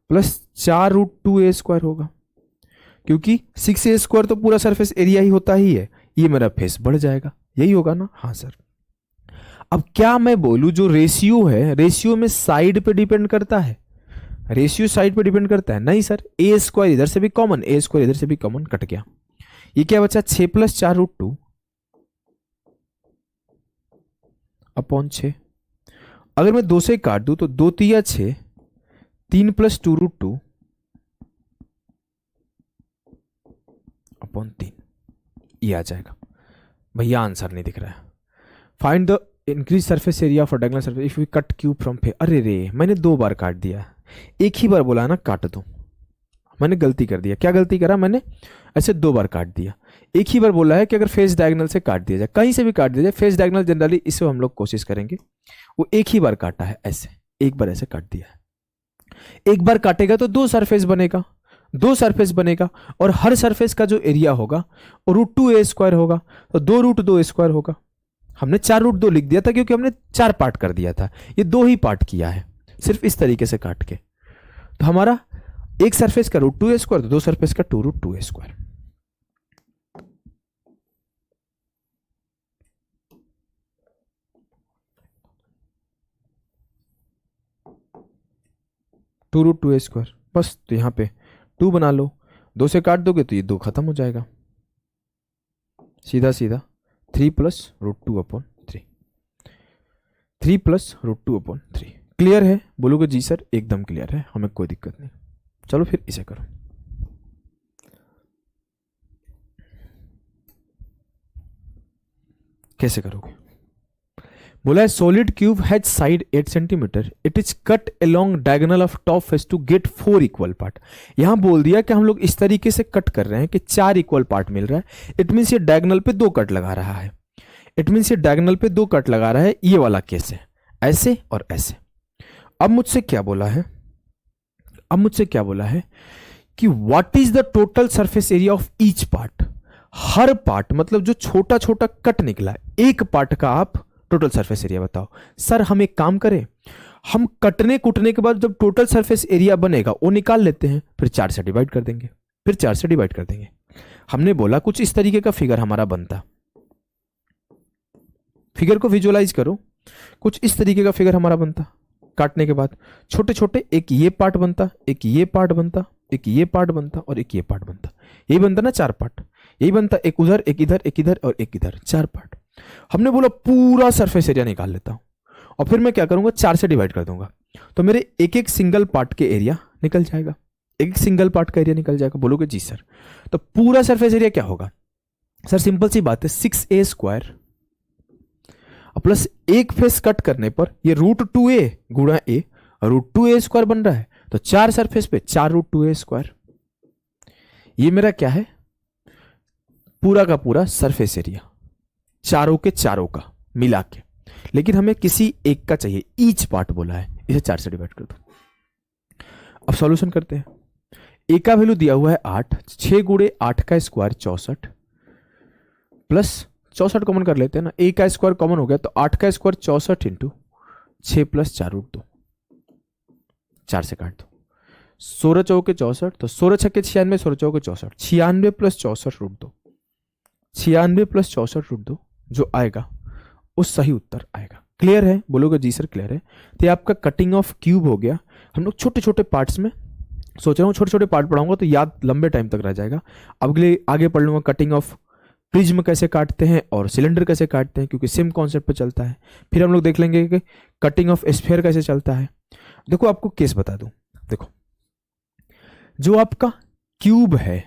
प्लस 4 √2a² होगा, क्योंकि 6a² तो पूरा सरफेस एरिया ही होता ही है। ये मेरा फेस बढ़ जाएगा, यही होगा ना? हाँ सर। अब क्या मैं बोलूं, जो रेशियो है, रेशियो में साइड पे डिपेंड करता है? रेशियो साइड पे डिपेंड करता है? नहीं सर। a² इधर से भी कॉमन, a² इधर से भी कॉमन, कट गया। ये क्या बचा? 6 प्लस 4 √2 अपॉन 6। अगर मैं 2 से काट दूं तो 2 तिया 6, 3 प्लस 2 √2 अपॉन 3, ये आ जाएगा। भैया आंसर नहीं दिख रहा है। Find the increase surface area for diagonal surface if we cut cube from face. अरे रे, मैंने 2 बार काट दिया, एक ही बार बोला ना काट दो। मैंने गलती कर दिया। क्या गलती करा मैंने? ऐसे 2 बार काट दिया। एक ही बार बोला है कि अगर फेस डायगोनल से काट दिया जाए, कहीं से भी काट दिया जाए, फेस डायगोनल जनरली इसे हम लोग कोशिश करेंगे। वो एक ही बार काटा है, ऐसे एक बार ऐसे काट दिया है। एक बार काटेगा तो 2 सरफेस बनेगा, 2 सरफेस बनेगा, और हर सरफेस का जो एरिया होगा वो √2a² होगा, तो 2 √2a² होगा। हमने 4 √2 लिख दिया था क्योंकि हमने 4 पार्ट कर दिया था, ये 2 ही पार्ट किया है सिर्फ इस तरीके से काट के। तो हमारा एक सरफेस का √2a², तो 2 सरफेस का 2 √2a²। √2a², बस। तो यहां पे 2 बना लो, 2 से काट दोगे तो ये 2 खत्म हो जाएगा, सीधा सीधा 3 plus √2 upon 3, 3 plus √2 upon 3। Clear है? बोलोगे जी सर एकदम क्लियर है, हमें कोई दिक्कत नहीं। चलो फिर इसे करो। कैसे करोगे? बोला है solid cube has side 8 centimetre, it is cut along diagonal of top face to get 4 equal part. यहां बोल दिया कि हम लोग इस तरीके से कट कर रहे हैं कि 4 इक्वल पार्ट मिल रहा है। इट मीन्स ये डायगोनल पे 2 कट लगा रहा है, इट मीन्स ये डायगोनल पे 2 कट लगा रहा है। ये वाला केस है, ऐसे और ऐसे। अब मुझसे क्या बोला है? अब मुझसे क्या बोला है कि what is the total surface area of each part. Her part मतलब जो छोटा छोटा कट निकला है, एक पार्ट का आप टोटल सरफेस एरिया बताओ। सर हम एक काम करें, हम कटने कुटने के बाद जब टोटल सरफेस एरिया बनेगा वो निकाल लेते हैं, फिर 4 से डिवाइड कर देंगे, फिर 4 से डिवाइड कर देंगे। हमने बोला कुछ इस तरीके का फिगर हमारा बनता। फिगर को विजुअलाइज करो, कुछ इस तरीके का फिगर हमारा बनता। काटने के बाद छोटे छोटे एक ये पार्ट बनता, एक ये पार्ट बनता, एक ये पार्ट बनता और एक ये पार्ट बनता। यही बनता ना 4 पार्ट, यही बनता। एक उधर, एक इधर, एक इधर और एक इधर, 4 पार्ट। हमने बोला पूरा सरफेस एरिया निकाल लेता हूं, और फिर मैं क्या करूंगा, 4 से डिवाइड कर दूंगा, तो मेरे एक एक सिंगल पार्ट के एरिया निकल जाएगा, एक सिंगल पार्ट का एरिया निकल जाएगा। बोलोगे जी सर, तो पूरा सरफेस एरिया क्या होगा? सर सिंपल सी बात है, 6a² प्लस एक फेस कट करने पर ये √2a गुणा a, √2a² बन रहा है, तो 4 सरफेस पे 4 √2a²। ये मेरा क्या है? पूरा का पूरा सरफेस एरिया, चारों के चारों का मिला के। लेकिन हमें किसी एक का चाहिए, ईच पार्ट बोला है, इसे 4 से डिवाइड कर दो। अब सॉल्यूशन करते हैं। ए का वैल्यू दिया हुआ है 8, 6 गुणे 8 का स्क्वायर 64 प्लस 64 कॉमन कर लेते हैं ना, ए का स्क्वायर कॉमन हो गया तो 8 का स्क्वायर 64 इंटू 6 + 4√2, 4 से काट दो। 16 चौके 64, तो 16 छक्के 96, 16 चौके 64, 96 + 64√2, 96 + 64√2 जो आएगा वो सही उत्तर आएगा। क्लियर है? बोलोगे जी सर क्लियर है। तो ये आपका कटिंग ऑफ क्यूब हो गया। हम लोग छोटे छोटे पार्ट्स में सोच रहा हूँ, छोटे छोटे पार्ट पढ़ाऊंगा तो याद लंबे टाइम तक रह जाएगा। अब आगे पढ़ लूंगा कटिंग ऑफ प्रिज्म कैसे काटते हैं और सिलेंडर कैसे काटते हैं, क्योंकि सेम कॉन्सेप्ट पे चलता है। फिर हम लोग देख लेंगे कि कटिंग ऑफ स्फीयर कैसे चलता है। देखो आपको केस बता दूं, देखो जो आपका क्यूब है,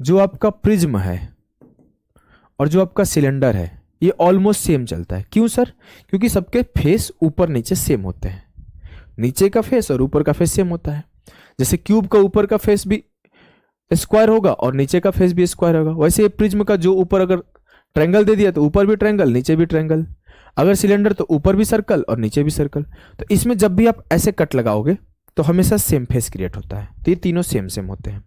जो आपका प्रिज्म है और जो आपका सिलेंडर है, ये ऑलमोस्ट सेम चलता है। क्यों सर? क्योंकि सबके फेस ऊपर नीचे सेम होते हैं। नीचे का फेस और ऊपर का फेस सेम होता है। जैसे क्यूब का ऊपर का फेस भी स्क्वायर होगा और नीचे का फेस भी स्क्वायर होगा, वैसे प्रिज्म का जो ऊपर अगर ट्रायंगल दे दिया तो ऊपर भी ट्रायंगल नीचे भी ट्रायंगल, अगर सिलेंडर तो ऊपर भी सर्कल और नीचे भी सर्कल। तो इसमें जब भी आप ऐसे कट लगाओगे तो हमेशा सेम फेस क्रिएट होता है। तो ये तीनों सेम सेम होते हैं।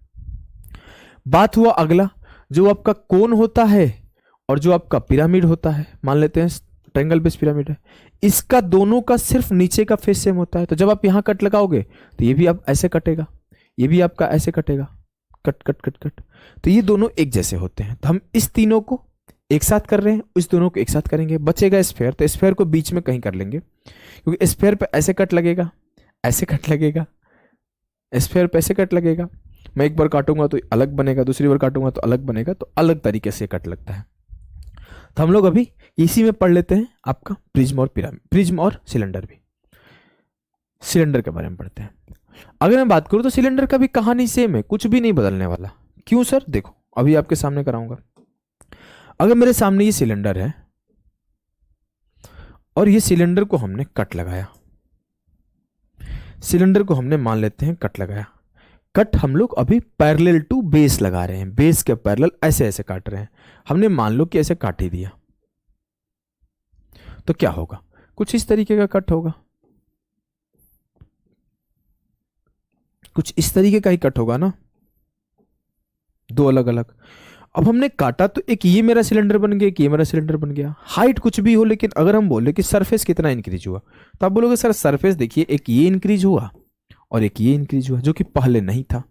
बात हुआ अगला, जो आपका कोन होता है और जो आपका पिरामिड होता है, मान लेते हैं ट्रायंगल बेस पिरामिड है, इसका दोनों का सिर्फ नीचे का फेस सेम होता है। तो जब आप यहां कट लगाओगे तो ये भी आप ऐसे कटेगा, ये भी आपका ऐसे कटेगा, कट कट कट कट। तो ये दोनों एक जैसे होते हैं। तो हम इस तीनों को एक साथ कर रहे हैं, इस दोनों को एक साथ करेंगे, बचेगा स्फीयर। तो स्फीयर को बीच में कहीं कर लेंगे, क्योंकि स्फीयर पे ऐसे कट लगेगा, ऐसे कट लगेगा, स्फीयर पे ऐसे कट लगेगा। मैं एक बार काटूंगा तो अलग बनेगा, दूसरी बार काटूंगा तो अलग बनेगा, तो अलग तरीके से कट लगता है। तो हम लोग अभी इसी में पढ़ लेते हैं आपका प्रिज्म और पिरामिड, प्रिज्म और सिलेंडर भी। सिलेंडर के बारे में पढ़ते हैं। अगर मैं बात करूं तो सिलेंडर का भी कहानी सेम है, कुछ भी नहीं बदलने वाला। क्यों सर? देखो अभी आपके सामने कराऊंगा। अगर मेरे सामने ये सिलेंडर है और ये सिलेंडर को हमने कट लगाया, सिलेंडर को हमने मान लेते हैं कट लगाया। कट हम लोग अभी पैरेलल टू बेस लगा रहे हैं, बेस के पैरेलल ऐसे ऐसे काट रहे हैं। हमने मान लो कि ऐसे काट ही दिया तो क्या होगा? कुछ इस तरीके का कट होगा, कुछ इस तरीके का ही कट होगा ना, दो अलग अलग। अब हमने काटा तो एक ये मेरा सिलेंडर बन गया, एक ये मेरा सिलेंडर बन गया। हाइट कुछ भी हो, लेकिन अगर हम बोले कि सरफेस कितना इंक्रीज हुआ, तो आप बोलोगे सर सरफेस देखिए एक ये इंक्रीज हुआ और एक ये इंक्रीज हुआ, जो कि पहले नहीं था।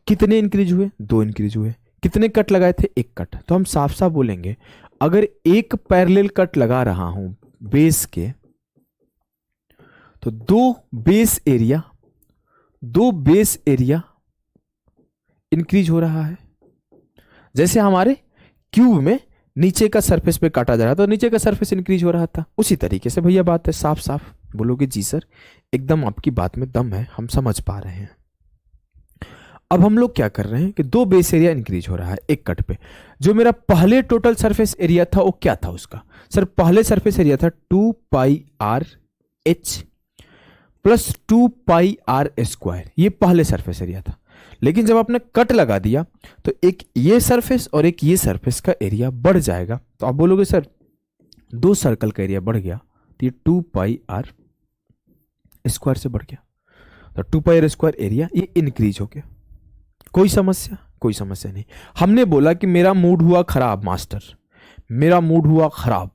कितने इंक्रीज हुए? 2 इंक्रीज हुए। कितने कट लगाए थे? 1 कट। तो हम साफ साफ बोलेंगे अगर एक पैरेलल कट लगा रहा हूं बेस के, तो दो बेस एरिया इंक्रीज हो रहा है। जैसे हमारे क्यूब में नीचे का सरफेस पे काटा जा रहा था तो नीचे का सरफेस इंक्रीज हो रहा था, उसी तरीके से भैया बात है। साफ साफ बोलोगे जी सर एकदम आपकी बात में दम है, हम समझ पा रहे हैं। अब हम लोग क्या कर रहे हैं कि 2 बेस एरिया इंक्रीज हो रहा है एक कट पे। जो मेरा पहले टोटल सरफेस एरिया था वो क्या था उसका? सर पहले सरफेस एरिया था 2πr(h) + 2πr²। ये पहले सरफेस एरिया था। लेकिन जब आपने कट लगा दिया तो एक ये सरफेस और एक ये सरफेस का एरिया बढ़ जाएगा। तो आप बोलोगे सर 2 सर्कल का एरिया बढ़ गया, तो ये 2πr² से बढ़ गया। तो 2πr² एरिया ये इंक्रीज हो गया। कोई समस्या? कोई समस्या नहीं। हमने बोला कि मेरा मूड हुआ खराब मास्टर, मेरा मूड हुआ खराब,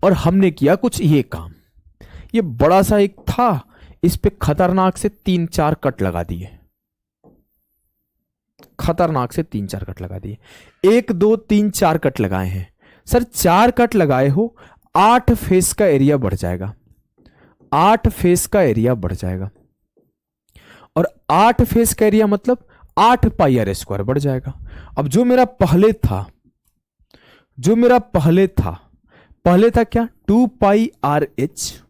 और हमने किया कुछ ये काम। ये बड़ा सा एक था, इस पे खतरनाक से 3-4 कट लगा दिए, खतरनाक से 3-4 कट लगा दिए। 1 2 3 4 कट लगाए हैं सर। 4 कट लगाए हो, 8 फेस का एरिया बढ़ जाएगा, 8 फेस का एरिया बढ़ जाएगा। और 8 फेस का एरिया मतलब 8πr² बढ़ जाएगा। अब जो मेरा पहले था क्या? 2πrh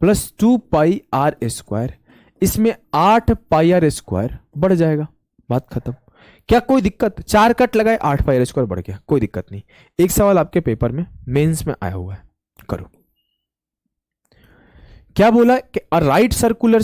+ 2πr², इसमें 8πr² बढ़ जाएगा। बात खत्म। क्या कोई दिक्कत? 4 कट लगाए 8πr² बढ़ गया, कोई दिक्कत नहीं। एक सवाल आपके पेपर में मेंस में आया हुआ है, करो। क्या बोला कि a right circular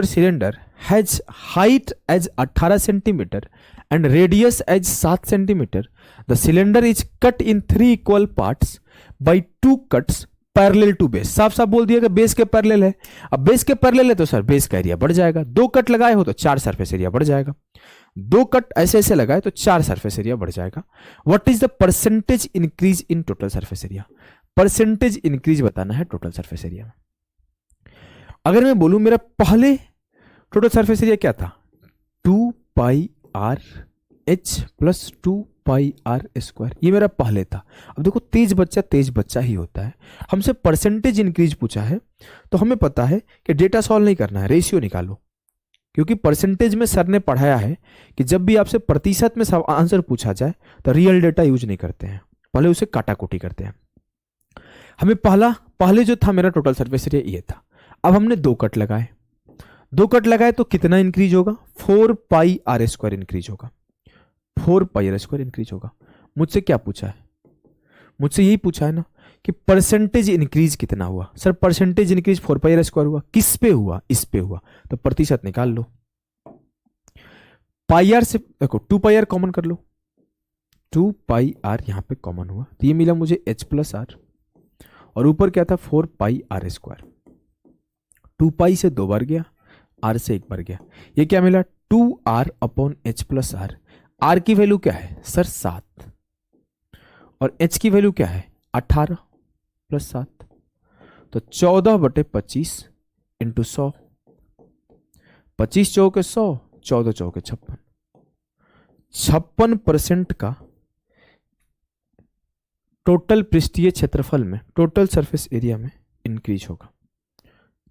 cylinder has height as 18 centimetre and radius as 7 centimeter. The cylinder is cut in 3 equal parts by 2 cuts parallel to base. साफ साफ बोल दिया कि बेस के पैरेलल है। अब बेस के पैरेलल है तो सर बेस का एरिया बढ़ जाएगा। 2 कट लगाए हो तो 4 सरफेस एरिया बढ़ जाएगा। दो कट ऐसे ऐसे लगाए तो 4 सरफेस एरिया बढ़ जाएगा। What is the percentage increase in total surface area? Percentage increase बताना है टोटल सरफेस एरिया में। अगर मैं बोलूं मेरा पहले टोटल सरफेस एरिया क्या था, 2 pi R H plus 2 pi are square, ये मेरा पहले था। अब देखो तेज बच्चा ही होता है। हमसे परसेंटेज इंक्रीज पूछा है तो हमें पता है कि डेटा सॉल्व नहीं करना है, रेशियो निकालो। क्योंकि परसेंटेज में सर ने पढ़ाया है कि जब भी आपसे प्रतिशत में आंसर पूछा जाए तो रियल डेटा यूज नहीं करते हैं, पहले उसे काटाकुटी करते हैं। हमें पहले जो था मेरा टोटल सरफेस एरिया ये था। अब हमने 2 कट लगाए, 2 कट लगाए तो कितना इंक्रीज होगा, 4 पाई आर स्क्वायर इंक्रीज होगा, 4 पाई आर स्क्वायर इंक्रीज होगा। मुझसे क्या पूछा है, मुझसे यही पूछा है ना कि परसेंटेज इंक्रीज कितना हुआ। Sir percentage increase 4 pi are square हुआ, किस पे हुआ, इस पे हुआ, तो प्रतिशत निकाल लो। पाई आर से देखो 2 पाई आर कॉमन कर लो, 2 पाई आर यहां पे कॉमन हुआ तो ये मिला मुझे h प्लस आर, और ऊपर क्या था 4 पाई आर स्क्वायर। 2 पाई से 2 बार गया, आर से 1 बार गया, ये क्या मिला 2 r upon H plus are. R की वैल्यू क्या है सर 7, और एच की वैल्यू क्या है 18 प्लस 7, तो 14/25 इंटू 100, 25 चौके 100, 14 चौके 56, 56% का टोटल पृष्ठीय क्षेत्रफल में, टोटल सरफेस एरिया में इंक्रीज होगा।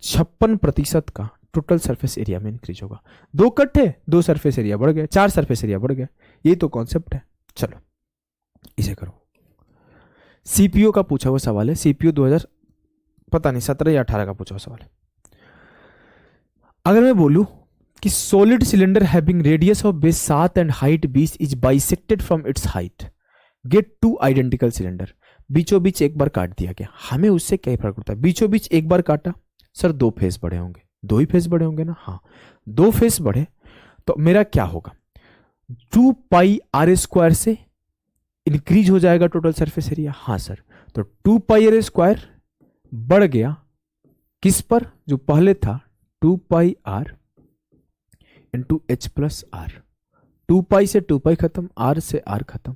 56% का टोटल सरफेस एरिया में इंक्रीज होगा। 2 कट है, 2 सरफेस एरिया बढ़ गए, 4 सरफेस एरिया बढ़ गया, ये तो कॉन्सेप्ट है। चलो इसे करो। सीपीओ का पूछा हुआ सवाल है, सीपीओ 2000 पता नहीं 17 या 18 का पूछा हुआ सवाल है। अगर मैं बोलूं कि solid cylinder having radius of base 7 and height 20 is bisected from its height, get 2 identical cylinder. बीचों बीच एक बार काट दिया गया, हमें उससे क्या फर्क पड़ता है। बीचों बीच एक बार काटा, सर 2 फेस बड़े होंगे, 2 ही फेस बड़े होंगे ना, हाँ 2 फेस बढ़े तो मेरा क्या होगा 2 पाई आर स्क्वायर से इंक्रीज हो जाएगा टोटल सरफेस एरिया। हाँ सर, तो 2 पाई आर स्क्वायर बढ़ गया किस पर, जो पहले था 2 pi R into H plus R. 2 pi से 2 पाई खत्म, आर से आर खत्म,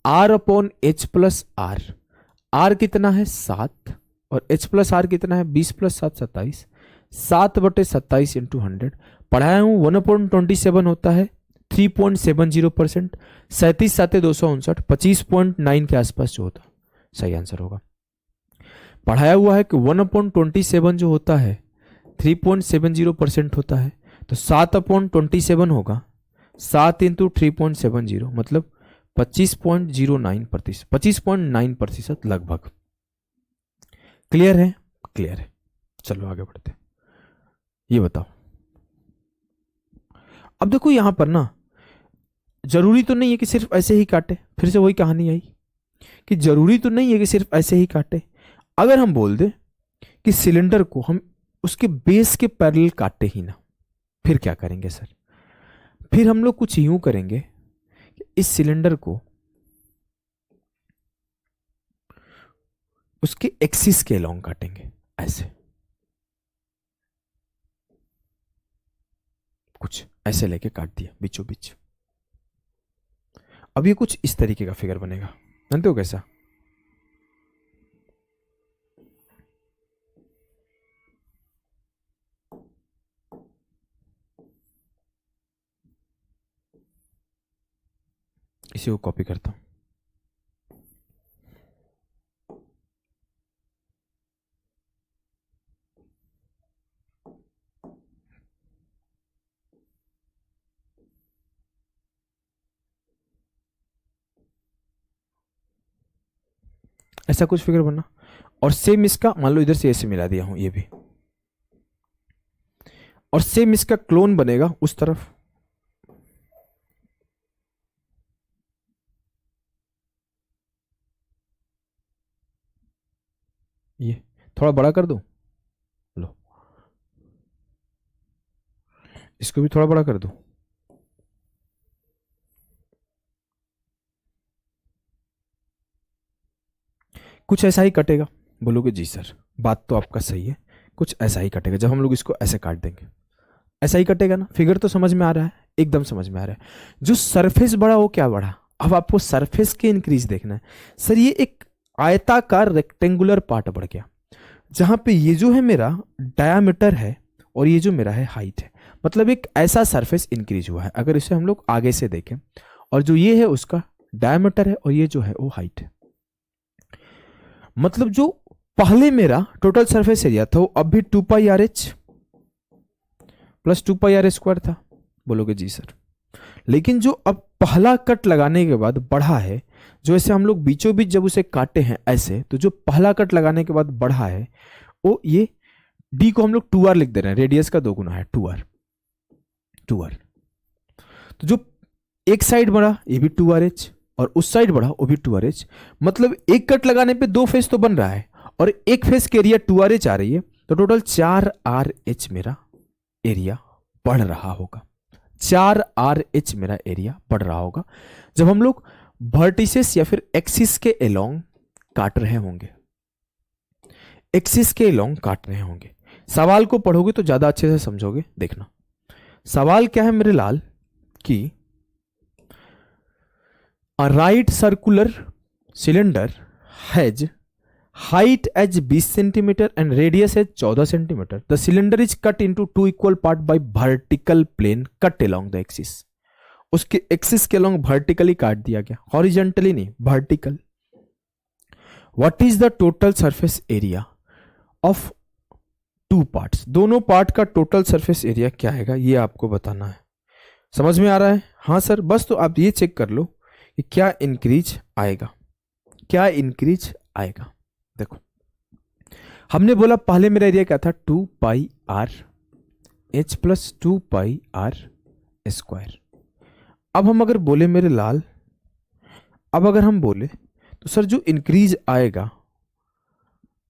R upon H plus are. R कितना है 7 और एच प्लस आर कितना है 20 प्लस 7 27, 7/27 इंटू 100। पढ़ाया हूं 1/27 होता है 3.70%, 37 7 259, 25.9 के आसपास जो होता सही आंसर होगा। पढ़ाया हुआ है कि 1/27 जो होता है 3.70% होता है, तो 7/27 होगा 7 इंटू 3.70 मतलब 25.09%, 25.9% लगभग। क्लियर है, क्लियर है। चलो आगे बढ़ते हैं। ये बताओ, अब देखो यहां पर ना जरूरी तो नहीं है कि सिर्फ ऐसे ही काटे, फिर से वही कहानी आई कि जरूरी तो नहीं है कि सिर्फ ऐसे ही काटे। अगर हम बोल दे कि सिलेंडर को हम उसके बेस के पैरेलल काटे ही ना, फिर क्या करेंगे सर, फिर हम लोग कुछ यूं करेंगे कि इस सिलेंडर को उसके एक्सिस के अलोंग काटेंगे, ऐसे कुछ ऐसे लेके काट दिया बीचों बीच। अब ये कुछ इस तरीके का फिगर बनेगा, जानते हो कैसा, इसी को कॉपी करता हूं। ऐसा कुछ फिगर बनना, और सेम इसका मान लो इधर से ऐसे मिला दिया हूं ये भी, और सेम इसका क्लोन बनेगा उस तरफ। ये थोड़ा बड़ा कर दूं, लो इसको भी थोड़ा बड़ा कर दूं, कुछ ऐसा ही कटेगा। बोलोगे जी सर बात तो आपका सही है, कुछ ऐसा ही कटेगा जब हम लोग इसको ऐसे काट देंगे। ऐसा ही कटेगा ना, फिगर तो समझ में आ रहा है, एकदम समझ में आ रहा है। जो सरफेस बढ़ा वो क्या बढ़ा, अब आपको सरफेस के इंक्रीज देखना है। सर ये एक आयताकार रेक्टेंगुलर पार्ट बढ़ गया, जहां पे ये जो है मेरा डायामीटर है और ये जो मेरा है हाइट है, मतलब एक ऐसा सरफेस इंक्रीज हुआ है। अगर इसे हम लोग आगे से देखें, और जो ये है उसका डायमीटर है और ये जो है वो हाइट है, मतलब जो पहले मेरा टोटल सरफेस एरिया था वो अब भी 2πRh प्लस 2πr² था। बोलोगे जी सर, लेकिन जो अब पहला कट लगाने के बाद बढ़ा है, जो ऐसे हम लोग बीचों बीच जब उसे काटे हैं ऐसे, तो जो पहला कट लगाने के बाद बढ़ा है वो ये डी को हम लोग 2r लिख दे रहे हैं, रेडियस का 2 गुना है 2r। तो जो एक साइड बढ़ा ये भी 2RH और उस साइड बढ़ा वो भी 2RH, मतलब एक कट लगाने पे 2 फेस तो बन रहा है और एक फेस के एरिया 2RH आ रही है, तो टोटल 4RH मेरा एरिया बढ़ रहा होगा। 4RH मेरा एरिया बढ़ रहा होगा जब हम लोग वर्टिसेस या फिर एक्सिस के एलोंग काट रहे होंगे, एक्सिस के एलोंग काट रहे होंगे। सवाल को पढ़ोगे तो ज्यादा अच्छे से समझोगे। देखना सवाल क्या है मेरे लाल, कि a right circular cylinder has height as 20 centimeter and radius as 14 centimeter. The cylinder is cut into 2 equal part by vertical plane cut along the axis. उसके एक्सिस के along vertically काट दिया गया, horizontally नहीं, vertical. What is the total surface area of two parts? दोनों part का total surface area क्या आएगा ये आपको बताना है। समझ में आ रहा है? हाँ सर, बस तो आप ये चेक कर लो कि क्या इंक्रीज आएगा, क्या इंक्रीज आएगा। देखो हमने बोला पहले मेरा एरिया क्या था 2πRh प्लस 2πr²। अब हम अगर बोले मेरे लाल, अब अगर हम बोले तो सर जो इंक्रीज आएगा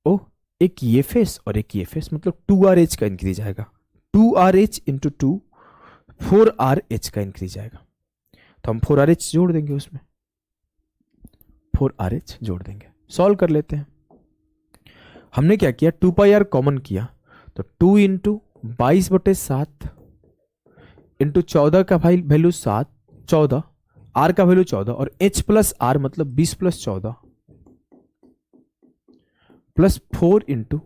ओ एक ये फेस और एक ये फेस, मतलब 2RH का इंक्रीज आएगा, 2RH इंटू 2 4RH का इंक्रीज आएगा। तो हम 4RH जोड़ देंगे, उसमें 4RH जोड़ देंगे, सॉल्व कर लेते हैं। हमने क्या किया 2πr कॉमन किया, तो 2 इंटू 22/7 इंटू 14 का वैल्यू 7, 14 r का वैल्यू 14 और h प्लस r मतलब 20 प्लस 14 प्लस 4 इंटू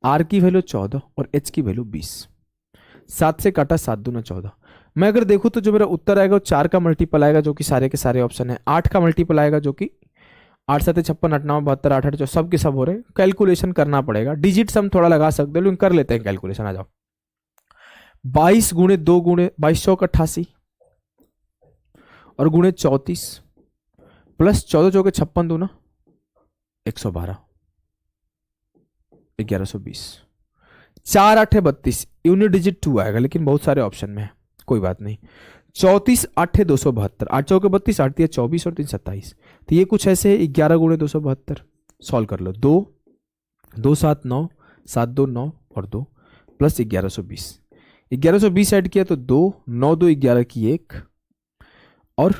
r की वैल्यू 14 और h की वैल्यू 20। 7 से काटा 7 दूना 14। मैं अगर देखूं तो जो मेरा उत्तर आएगा वो 4 का मल्टीपल आएगा, जो कि सारे के सारे ऑप्शन है। 8 का मल्टीपल आएगा, जो कि 8 7 56 8 9 72 8 8 सब के सब हो रहे हैं। कैलकुलेशन करना पड़ेगा, डिजिट हम थोड़ा लगा सकते हो लेकिन कर लेते हैं कैलकुलेशन। आ जाओ 22 गुणे 2 गुणे 22 चौक 88 और गुणे 34 प्लस 14 चौके 56 दूना 112 1120 4 8 32 यूनिट डिजिट 2 आएगा, लेकिन बहुत सारे ऑप्शन में है, कोई बात नहीं। 34 8 272 8 चौके 32 8 24 और 3 27, तो ये कुछ ऐसे है 11 गुणे 272। सॉल्व कर लो, 2 2 7 9 7 2 9 और 2 प्लस 1120। 1120 ऐड किया तो 2 9 2 11 की 1 और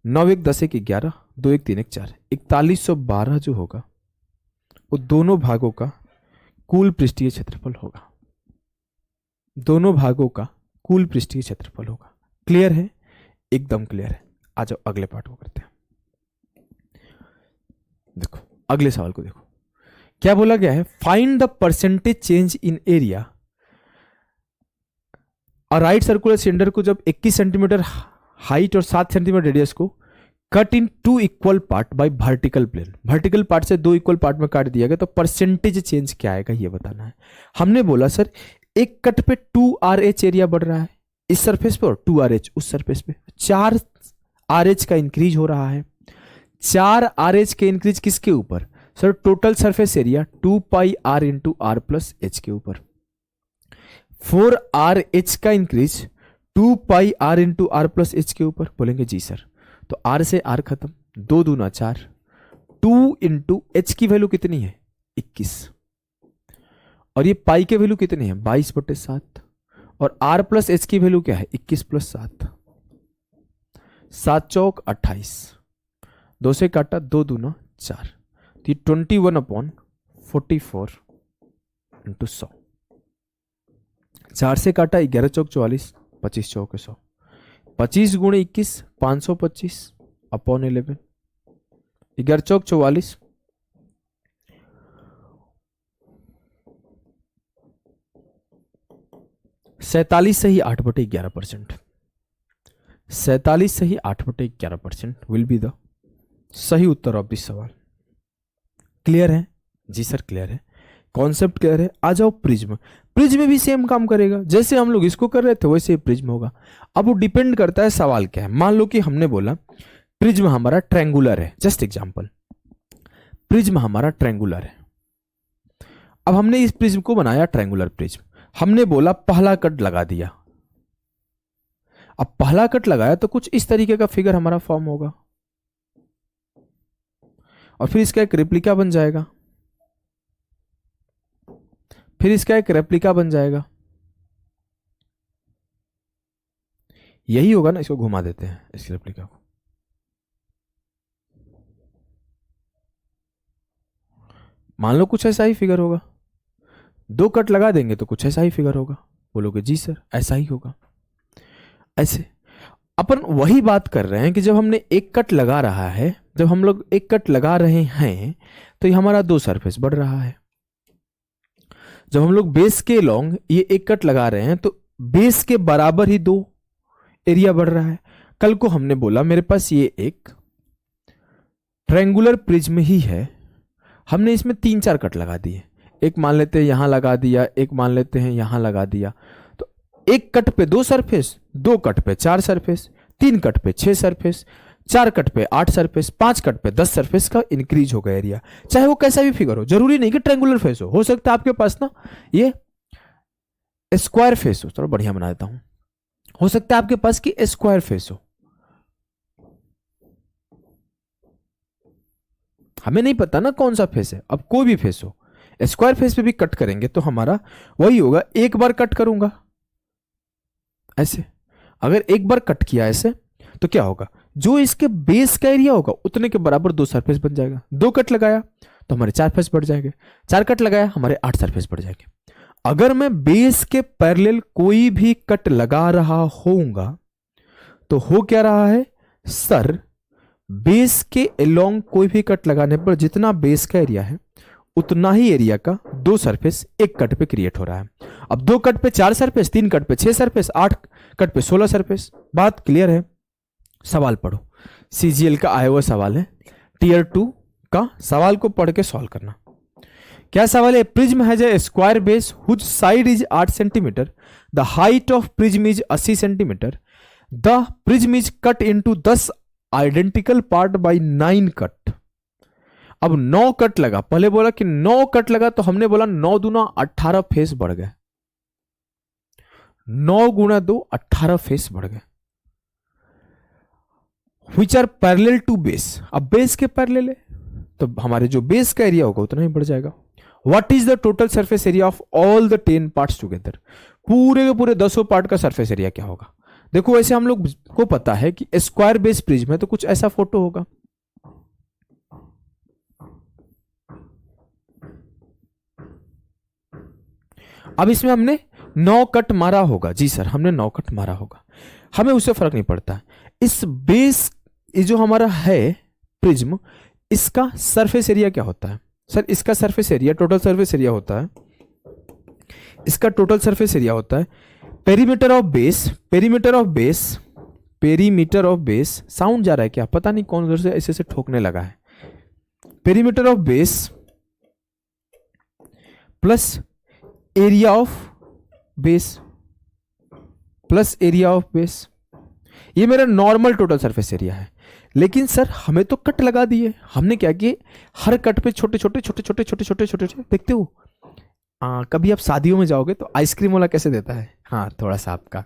9 1 10 1 11 2 1 3 1 4 4112 जो होगा वो दोनों भागों का कुल पृष्ठीय क्षेत्रफल होगा। दोनों भागों का कुल पृष्ठीय क्षेत्रफल होगा। क्लियर है? एकदम क्लियर है। आ जाओ अगले पार्ट को करते हैं। देखो अगले सवाल को देखो, क्या बोला गया है, find the percentage change in area. और राइट सर्कुलर सिलेंडर को जब 21 सेंटीमीटर हाइट और 7 सेंटीमीटर रेडियस को cut in 2 equal part by vertical plane, vertical part से 2 इक्वल पार्ट में काट दिया गया, तो परसेंटेज चेंज क्या आएगा ये बताना है। हमने बोला सर एक कट पे 2RH एरिया बढ़ रहा है इस सरफेस पे और 2RH उस सरफेस पे, 4RH का इंक्रीज हो रहा है। 4RH के इंक्रीज किसके ऊपर sir? Total surface area 2πr into r plus h के ऊपर। 4RH का increase 2πr into r plus h के ऊपर। बोलेंगे जी सर, तो r से r खत्म, 2 दूना 4, 2 इंटू h की वैल्यू कितनी है 21 और ये पाई के वैल्यू कितनी है 22/7 और r प्लस h की वैल्यू क्या है 21 प्लस 7, 7 चौक 28, 2 से काटा 2 दूना 4, तो 21/44 इंटू 100। 4 से काटा, 11 चौक 44, 25 चौक 100, 25 गुणे 21 525 अपॉन 11, 11 चौक 44, 47 से ही 8/11%, 47 से ही 8/11% विल बी द सही उत्तर ऑफ दिस सवाल। क्लियर है? जी सर क्लियर है, कॉन्सेप्ट क्लियर है। आ जाओ प्रिज्म। प्रिज्म भी सेम काम करेगा, जैसे हम लोग इसको कर रहे थे वैसे प्रिज्म होगा। अब वो डिपेंड करता है सवाल क्या है। मान लो कि हमने बोला प्रिज्म हमारा ट्रायंगुलर है, जस्ट एग्जांपल, प्रिज्म हमारा ट्रायंगुलर है। अब हमने इस प्रिज्म को बनाया ट्रायंगुलर प्रिज्म, हमने बोला पहला कट लगा दिया। अब पहला कट लगाया तो कुछ इस तरीके का फिगर हमारा फॉर्म होगा, और फिर इसका एक रेप्लिका बन जाएगा, फिर इसका एक रेप्लिका बन जाएगा। यही होगा ना, इसको घुमा देते हैं इस रेप्लिका को। मान लो कुछ ऐसा ही फिगर होगा, 2 कट लगा देंगे तो कुछ ऐसा ही फिगर होगा। बोलोगे जी सर ऐसा ही होगा। ऐसे अपन वही बात कर रहे हैं कि जब हमने एक कट लगा रहा है, जब हम लोग एक कट लगा रहे हैं तो ये हमारा 2 सरफेस बढ़ रहा है। जब हम लोग बेस के लॉन्ग ये एक कट लगा रहे हैं तो बेस के बराबर ही 2 एरिया बढ़ रहा है। कल को हमने बोला मेरे पास ये एक ट्रायंगुलर प्रिज्म ही है, हमने इसमें 3-4 कट लगा दिए, एक मान लेते हैं यहां लगा दिया, एक मान लेते हैं यहां लगा दिया, तो एक कट पे 2 सरफेस, 2 कट पे 4 सरफेस, 3 कट पे 6 सरफेस, 4 कट पे 8 सरफेस, 5 कट पे 10 सरफेस का इंक्रीज होगा एरिया। चाहे वो कैसा भी फिगर हो, जरूरी नहीं कि ट्रायंगुलर फेस हो सकता है आपके पास ना ये स्क्वायर फेस हो, थोड़ा बढ़िया बना देता हूं, हो सकता है आपके पास कि स्क्वायर फेस हो, हमें नहीं पता ना कौन सा फेस है। अब कोई भी फेस हो, स्क्वायर फेस पे भी कट करेंगे तो हमारा वही होगा, एक बार कट करूंगा ऐसे, अगर एक बार कट किया ऐसे तो क्या होगा, जो इसके बेस का एरिया होगा उतने के बराबर 2 सरफेस बन जाएगा। 2 कट लगाया तो हमारे 4 फेस बढ़ जाएंगे, 4 कट लगाया हमारे 8 सरफेस बढ़ जाएंगे। अगर मैं बेस के पैरेलल कोई भी कट लगा रहा होऊंगा तो हो क्या रहा है सर, बेस के अलोंग कोई भी कट लगाने पर जितना बेस का एरिया है उतना ही एरिया का 2 सरफेस एक कट पे क्रिएट हो रहा है। अब 2 कट पे 4 सरफेस, 3 कट पे 6 सरफेस, 8 कट पे 16 सरफेस। बात क्लियर है? सवाल पढ़ो, सीजीएल का आया हुआ सवाल है, टीयर 2 का सवाल को पढ़ के सॉल्व करना। क्या सवाल है? Prism has a square base whose side is 8 centimetre, the height of prism is 80 centimetre, the prism is cut into 10 identical part by 9 cut. अब 9 कट लगा, पहले बोला कि 9 कट लगा तो हमने बोला 9 दूना 18 फेस बढ़ गए, 9 गुणा 2 18 फेस बढ़ गए, which are parallel to base। अब बेस के पैरेलल है तो हमारे जो बेस का एरिया होगा उतना ही बढ़ जाएगा। What is the total surface area of all the 10 parts together, पूरे के पूरे 10 पार्ट का सरफेस एरिया क्या होगा। देखो वैसे हम लोग को पता है कि स्क्वायर बेस प्रिज्म है तो कुछ ऐसा फोटो होगा, अब इसमें हमने 9 कट मारा होगा। जी सर हमने 9 कट मारा होगा, हमें उससे फर्क नहीं पड़ता। इस बेस ये जो हमारा है प्रिज्म, इसका सरफेस एरिया क्या होता है सर? इसका surface area, total surface area होता है, इसका टोटल सरफेस एरिया होता है perimeter of base, perimeter of base, perimeter of base, sound जा रहा है क्या पता नहीं, कौन उधर से ऐसे से ठोकने लगा है। Perimeter of base plus area of base plus area of base, ये मेरा नॉर्मल टोटल सरफेस एरिया है। लेकिन सर हमें तो कट लगा दिए, हमने क्या किए, हर कट पे छोटे छोटे छोटे छोटे छोटे छोटे छोटे छोटे, देखते हो कभी आप शादियों में जाओगे तो आइसक्रीम वाला कैसे देता है, हाँ थोड़ा सा आपका,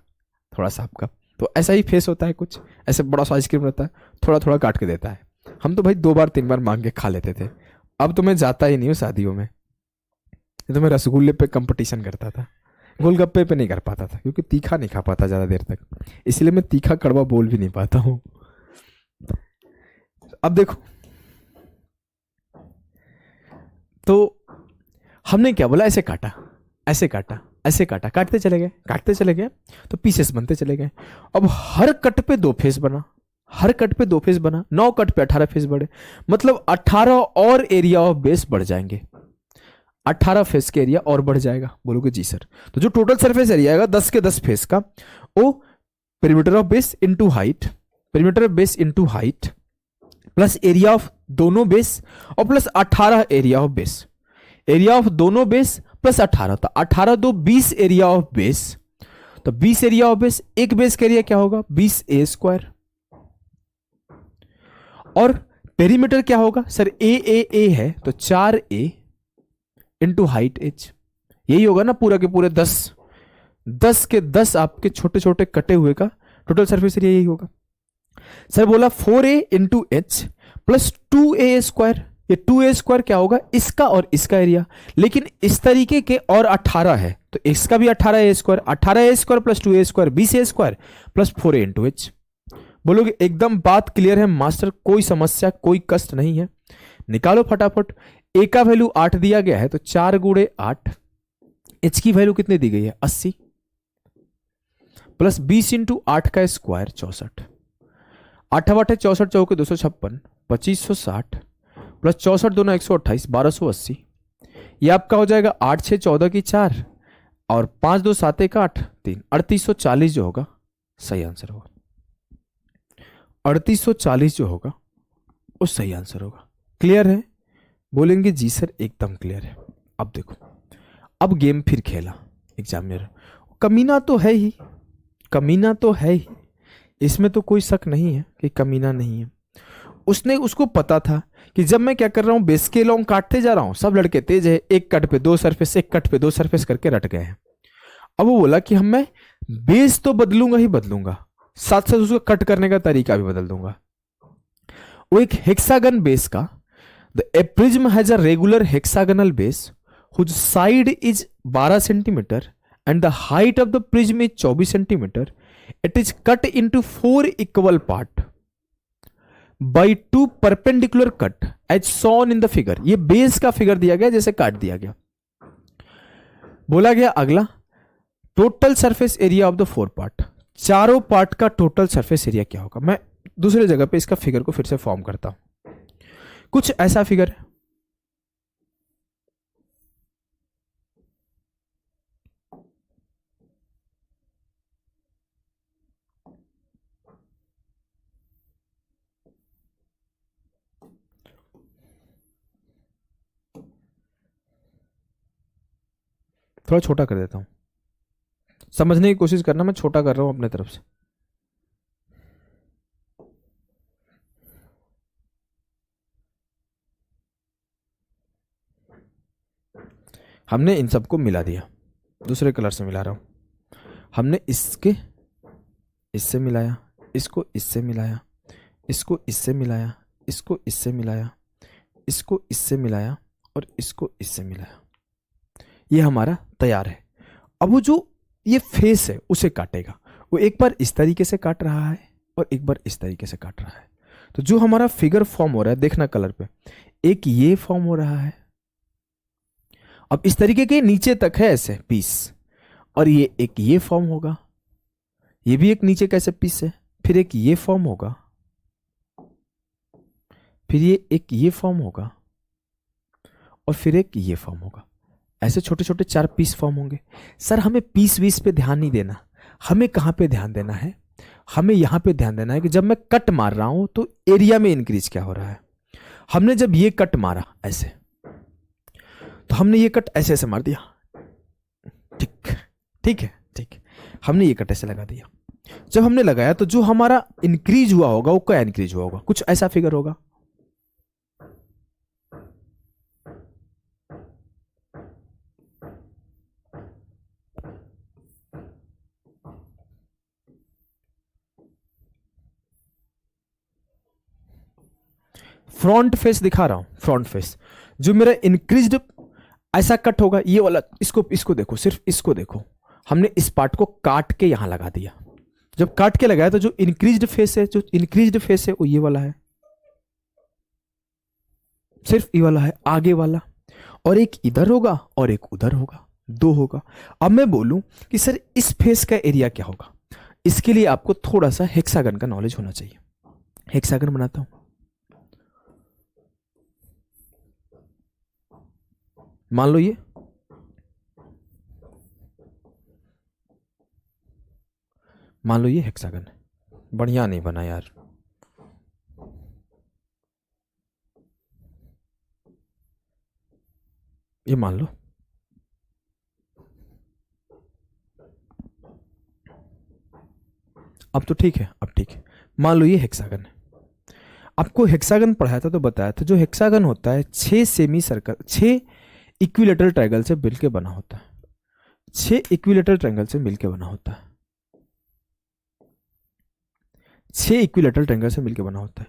थोड़ा सा आपका, तो ऐसा ही फेस होता है, कुछ ऐसे बड़ा सा आइसक्रीम रहता है, थोड़ा थोड़ा काट के देता है। हम तो भाई 2 बार 3 बार मांग के खा लेते थे, अब तो मैं जाता ही नहीं हूँ शादियों में। तो मैं रसगुल्ले पे कंपटीशन करता था, गोलगप्पे पे नहीं कर पाता था क्योंकि तीखा नहीं खा पाता ज़्यादा देर तक, इसलिए मैं तीखा कड़वा बोल भी नहीं पाता हूँ। अब देखो तो हमने क्या बोला, ऐसे काटा, ऐसे काटा, ऐसे काटा, काटते चले गए, काटते चले गए, तो पीसेस बनते चले गए। अब हर कट पे 2 फेस बना, हर कट पे 2 फेस बना, 9 कट पे 18 फेस बढ़े, मतलब 18 और एरिया ऑफ बेस बढ़ जाएंगे, 18 फेस के एरिया और बढ़ जाएगा। बोलोगे जी सर। तो जो टोटल सरफेस एरिया आएगा 10 के 10 फेस का, वो perimeter of base into height, perimeter of base into height plus area of दोनों बेस और plus 18 area of base, area of दोनों बेस प्लस 18, तो 18 दो 20 एरिया ऑफ बेस, तो 20 एरिया ऑफ बेस, एक बेस का एरिया क्या होगा 20 A²। और पेरीमीटर क्या होगा सर, ए है तो 4A इंटू हाइट H, यही होगा ना पूरा के पूरे 10 के 10 आपके छोटे छोटे कटे हुए का टोटल सरफेस एरिया यही होगा। सर बोला 4A into H plus 2A², ये 2A² क्या होगा, इसका और इसका एरिया, लेकिन इस तरीके के और 18 है तो इसका भी 18A², 18A² plus 2A² 20A² plus 4A into H। बोलोगे एकदम बात क्लियर है मास्टर, कोई समस्या कोई कष्ट नहीं है, निकालो फटाफट। ए का वैल्यू 8 दिया गया है तो 4 गुणे 8, एच की वैल्यू कितनी दी गई है 80 प्लस 20 इंटू 8 का स्क्वायर 64, 8 8 64 चौके 256, 2560 प्लस 64 दोनों 128, 1280, ये आपका हो जाएगा 8 6 14 की 4 और 5 2 7 1 8 3, 3840 जो होगा सही आंसर होगा। 3840 जो होगा वो सही आंसर होगा। क्लियर है? बोलेंगे जी सर एकदम क्लियर है। अब देखो, अब गेम फिर खेला एग्जामिनर, कमीना तो है ही, कमीना तो है ही, इसमें तो कोई शक नहीं है कि कमीना नहीं है। उसको पता था कि जब मैं क्या कर रहा हूं, बेस के लॉन्ग काटते जा रहा हूं, सब लड़के तेज है, एक कट पे 2 सरफेस, एक कट पे 2 सरफेस करके रट गए हैं। अब वो बोला कि मैं बेस तो बदलूंगा ही बदलूंगा, साथ साथ उसको कट करने का तरीका भी बदल दूंगा। वो एक हेक्सागन बेस का, the prism has a regular hexagonal base whose side is 12 centimetre and the height of the prism is 24 centimetre, it is cut into 4 equal part by 2 perpendicular cut as shown in the figure. ये base का figure दिया गया जैसे काट दिया गया। बोला गया अगला, total surface area of the 4 part, चारों पार्ट का टोटल सरफेस एरिया क्या होगा। मैं दूसरे जगह पे इसका फिगर को फिर से फॉर्म करता हूं। कुछ ऐसा फिगर है, थोड़ा छोटा कर देता हूं, समझने की कोशिश करना, मैं छोटा कर रहा हूं अपने तरफ से। हमने इन सबको मिला दिया, दूसरे कलर से मिला रहा हूं। हमने इसके इससे मिलाया, इसको इससे मिलाया, इसको इससे मिलाया, इसको इससे मिलाया, इसको इससे मिलाया और इसको इससे मिलाया। ये हमारा तैयार है। अब वो जो ये फेस है उसे काटेगा, वो एक बार इस तरीके से काट रहा है और एक बार इस तरीके से काट रहा है। तो जो हमारा फिगर फॉर्म हो रहा है, देखना कलर पे, एक ये फॉर्म हो रहा है, अब इस तरीके के नीचे तक है ऐसे पीस, और ये एक ये फॉर्म होगा, ये भी एक नीचे कैसे पीस है, फिर एक ये फॉर्म होगा, फिर ये एक ये फॉर्म होगा और फिर एक ये फॉर्म होगा। ऐसे छोटे छोटे 4 पीस फॉर्म होंगे। सर हमें पीस वीस पे ध्यान नहीं देना, हमें कहां पे ध्यान देना है, हमें यहां पे ध्यान देना है कि जब मैं कट मार रहा हूं तो एरिया में इंक्रीज क्या हो रहा है। हमने जब ये कट मारा ऐसे, तो हमने ये कट ऐसे ऐसे मार दिया, ठीक ठीक है, ठीक, हमने ये कट ऐसे लगा दिया। जब हमने लगाया तो जो हमारा इंक्रीज हुआ होगा वो क्या इंक्रीज हुआ होगा, कुछ ऐसा फिगर होगा। फ्रंट फेस दिखा रहा हूं, फ्रंट फेस जो मेरा इंक्रीज्ड ऐसा कट होगा, ये वाला, इसको देखो, सिर्फ इसको देखो, हमने इस पार्ट को काट के यहां लगा दिया। जब काट के लगाया तो जो इंक्रीज्ड फेस है, जो इंक्रीज्ड फेस है वो ये वाला है, सिर्फ ये वाला है आगे वाला, और एक इधर होगा और एक उधर होगा। 2 होगा। अब मैं बोलूं कि सर इस फेस का एरिया क्या होगा, इसके लिए आपको थोड़ा सा हेक्सागन का नॉलेज होना चाहिए। हेक्सागन बनाता हूं, मान लो ये हेक्सागन है। बढ़िया नहीं बना यार, ये मान लो। अब तो ठीक है, अब ठीक है, मान लो ये हेक्सागन है। आपको हेक्सागन पढ़ाया था तो बताया था, जो हेक्सागन होता है 6 सेमी सर्कल, 6 इक्विलेटरल ट्रायंगल से मिलकर बना होता है। 6 इक्विलेटरल ट्रायंगल से मिलकर बना होता है। 6 इक्विलेटरल ट्रायंगल से मिलकर बना होता है।